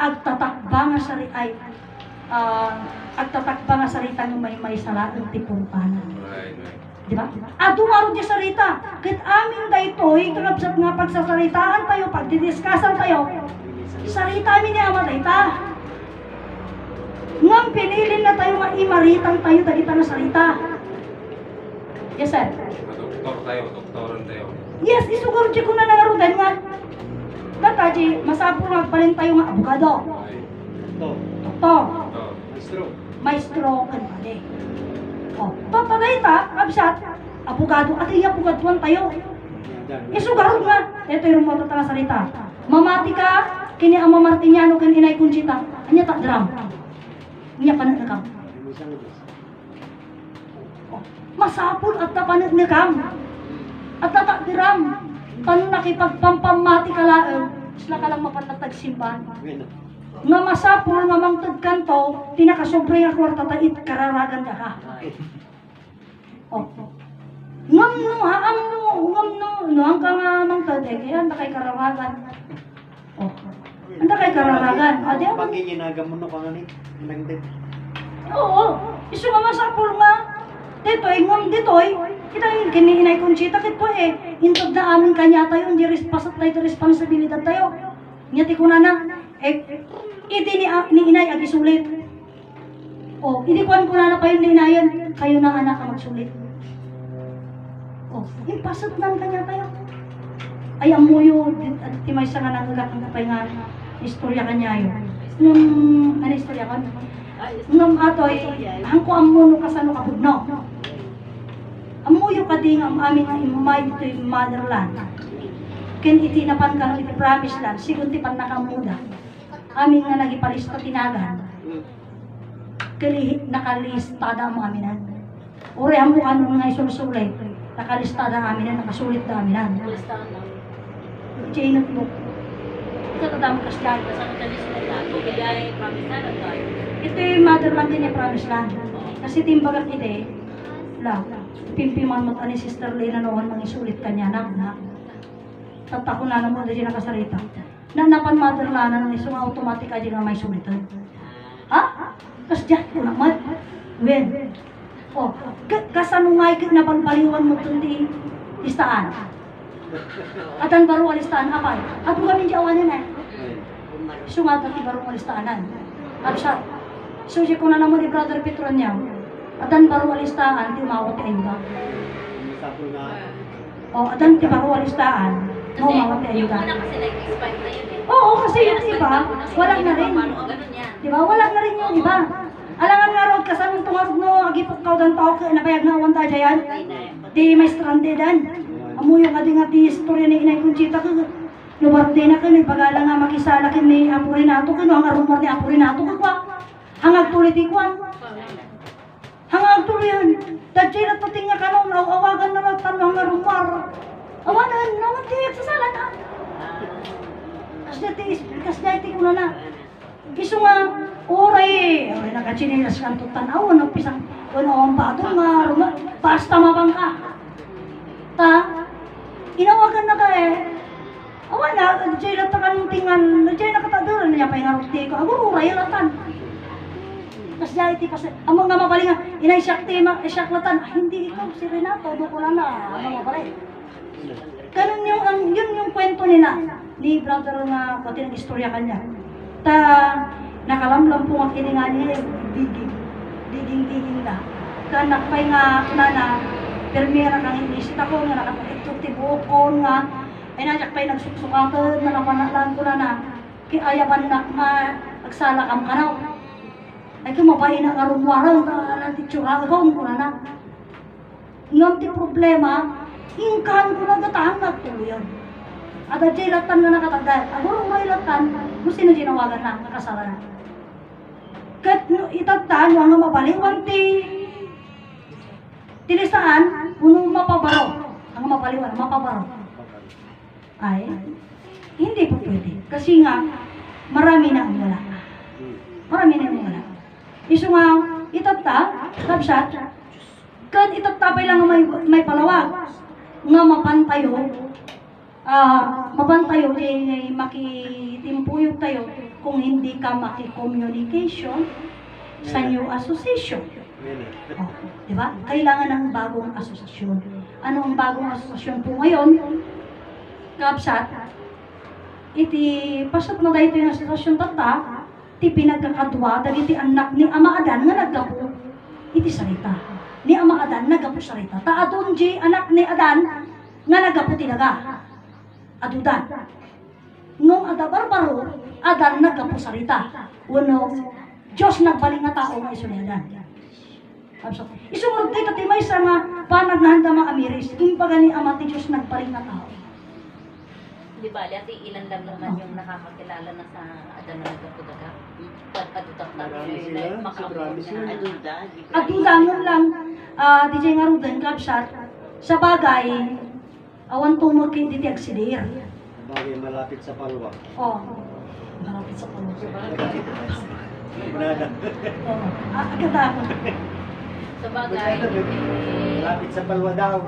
agtatakba nga sarita ay agtatakba nga sarita ng may sala ng tipong panan di ba? Dumaro di sarita kit amin daytoy kalabsat nga pagsasaritaan tayo pagdidiskasan tayo sarita amin ni Ama dayta ngam pinilin na tayo maimaritan tayo dagita na sarita yes sir doktoran tayo. yes isuguro di ko na nangarudan nga dataji masapo magbalin tayo nga abogado doktor maestro kan pade o papaday ta absat abogado at iya abogatuan tayo isugaro nga ito yung mo tatang salita mamati ka kini Ama Martiniano kan Inay Conchita anya tak dram niya panagkam masapul at tapanagkam at tatak dram tanong nakipagpampamati ka laeng sila ka lang mapanatag simbahan nga masapul nga mangtag kanto tinakasobre nga kwarta tait kararagan ka ngam no haam no ang ka nga mangtag kaya anda kay kararagan anda kay kararagan adi ang Pag ginagam mo no ka nga ni oo iso nga masapul nga ditoy ngam ditoy kita kini Inay Conchita kit ko intod na amin kanya tayo hindi pasat tayo responsibilidad tayo nyati ko na iti ni Inay ag isulit O, idikuan ko na pa yung linayan, kayo na anak ang magsulit. O, impasot nan kanya kayo. Ay, amuyo, at timay sa nga nagagak ng kapay nga, istorya kanya yun. Nung, ano istorya ko? Nung atoy, hangko amuno kasano kabudno. Amuyo ka din ang aming imay ito yung motherland. Ken itinapan ka ng iti promise land, sigunti pan nakamuda. Aming nga nagipalista tinagan. Kali nakalistada mo aminan. Uri ang mukha nung nga isulsulit, nakalistada aminan, nakasulit na aminan. Listahan lang. Chain of book. Ito tadam kasyan. Kasama tayo sila tayo. Kaya ay promise na lang tayo. Ito yung motherland din yung promise land. Kasi timbagak ide, pimpiman mo't ani Sister Lena noon mangisulit kanya na. Tatako na naman na siya nakasarita. Na napan motherland na isang automatic aja nga may sulitan. Ha? Kas dyan ko naman. When? O, kasanungay na pagbaliwan mo itong di listaan. At ang baro alistaan apay. At mo kami diyawanin eh. Sungat at baro alistaanan. At siya. So siya ko na naman ni Brother Petron niya. At ang baro alistaan, di umawat ay iba. Sapo nga. O, at ang baro alistaan, umawat ay Yung iba. una kasi nag-expire na yun eh. Oo, kasi yung iba, wala na rin. Paano ganun yan? Di ba? Wala na rin yung iba. Alangan nga ron, kasanong tungarog no, agipok ka dan tao, napayag na awan tayo yan. Di may strandedan. Amuyo nga di nga di istorya ni Inay Conchita ka. Lubar din na ka, nagpagala nga makisala kin ni Apurinato ka, no, ang rumor ni Apurinato ka kwa. Hangag tuloy di kwan. Hangag tuloy yan. Dadjay na pating nga ka nung, awagan na lang talo hangag rumor. Awanan, naman di sa sala na. Kas dati ko na na. Iso nga, oray nakachinilas kang tutanaw, pisang, ang bato nga, basta mabang ka. Ta, inawagan na ka eh. Awan na, dyan lang takan tingan, dyan nakataduran niya pa yung harukti ko. Abo, oray latan. Kas dati pa sa, ang mga mabaling nga, inay siyak latan, hindi ikaw, si Renato, doon ko lang na, ang mga mabaling. Ganun yun yung kwento nila, ni brother nga, pati ng istorya kanya. Ta, nakalamlam po ang kiningan niya, diging na. Ka nakpay nga, nana, permira kang inisit ako, nga nakapagitog tibukon nga, ay nandiyak pa'y nagsuksukatod, na napanalan ko na, ayaban na nga, agsala kam ka raw. Ay kumabay na karumwaraw, natitsura ko na. Ngam ti problema, ingkan ko na gatahang nagtuloyan. At adjay latan nga nakatagdal. Aguro may latan, gusto na ginawagan na, nakasala na. Kat itatan, nga mabaliwan tilisaan, puno mapabaro. Ang mabaliwan, mapabaro. Ay, hindi po pwede. Kasi nga, marami na ang wala. Marami na ang wala. Iso nga, itata, kapsat, kan itatapay lang may palawag. Nga mapantayo, mapantayo, makitimpuyog tayo kung hindi ka makicommunication sa new association. Oh, diba? Kailangan ng bagong asosasyon. Ano ang bagong asosasyon po ngayon? Kapsat, iti pasat na dahito yung asosasyon tata, ti pinagkakadwa, dagiti anak ni Ama Adan nga naggapo, iti sarita. Ni Ama Adan naggapo sarita. Ta adon di anak ni Adan nga naggapo tinaga. Adudan. Ngong ada barbaro, Adan naggapo sarita. Uno, Diyos nagbaling nga tao nga iso ni Adan. Isunod dito ti may sa nga panag nga handa mga amiris, impaga ni Ama ti Diyos nagbaling nga tao. Di ba, ati ilan lang naman yung nakamakilala na sa Adan na nagkapudaga? Pag-adutak Marami natin sila, na sobrang sila. Adudangan lang, DJ nga rudan, kapsat, sa bagay, awan tumog kay diti agsidir. Bagay malapit sa palwa. Oh, malapit sa puno. Nada. Oh, agad ako. Sa bagay, Malapit sa palwa daw.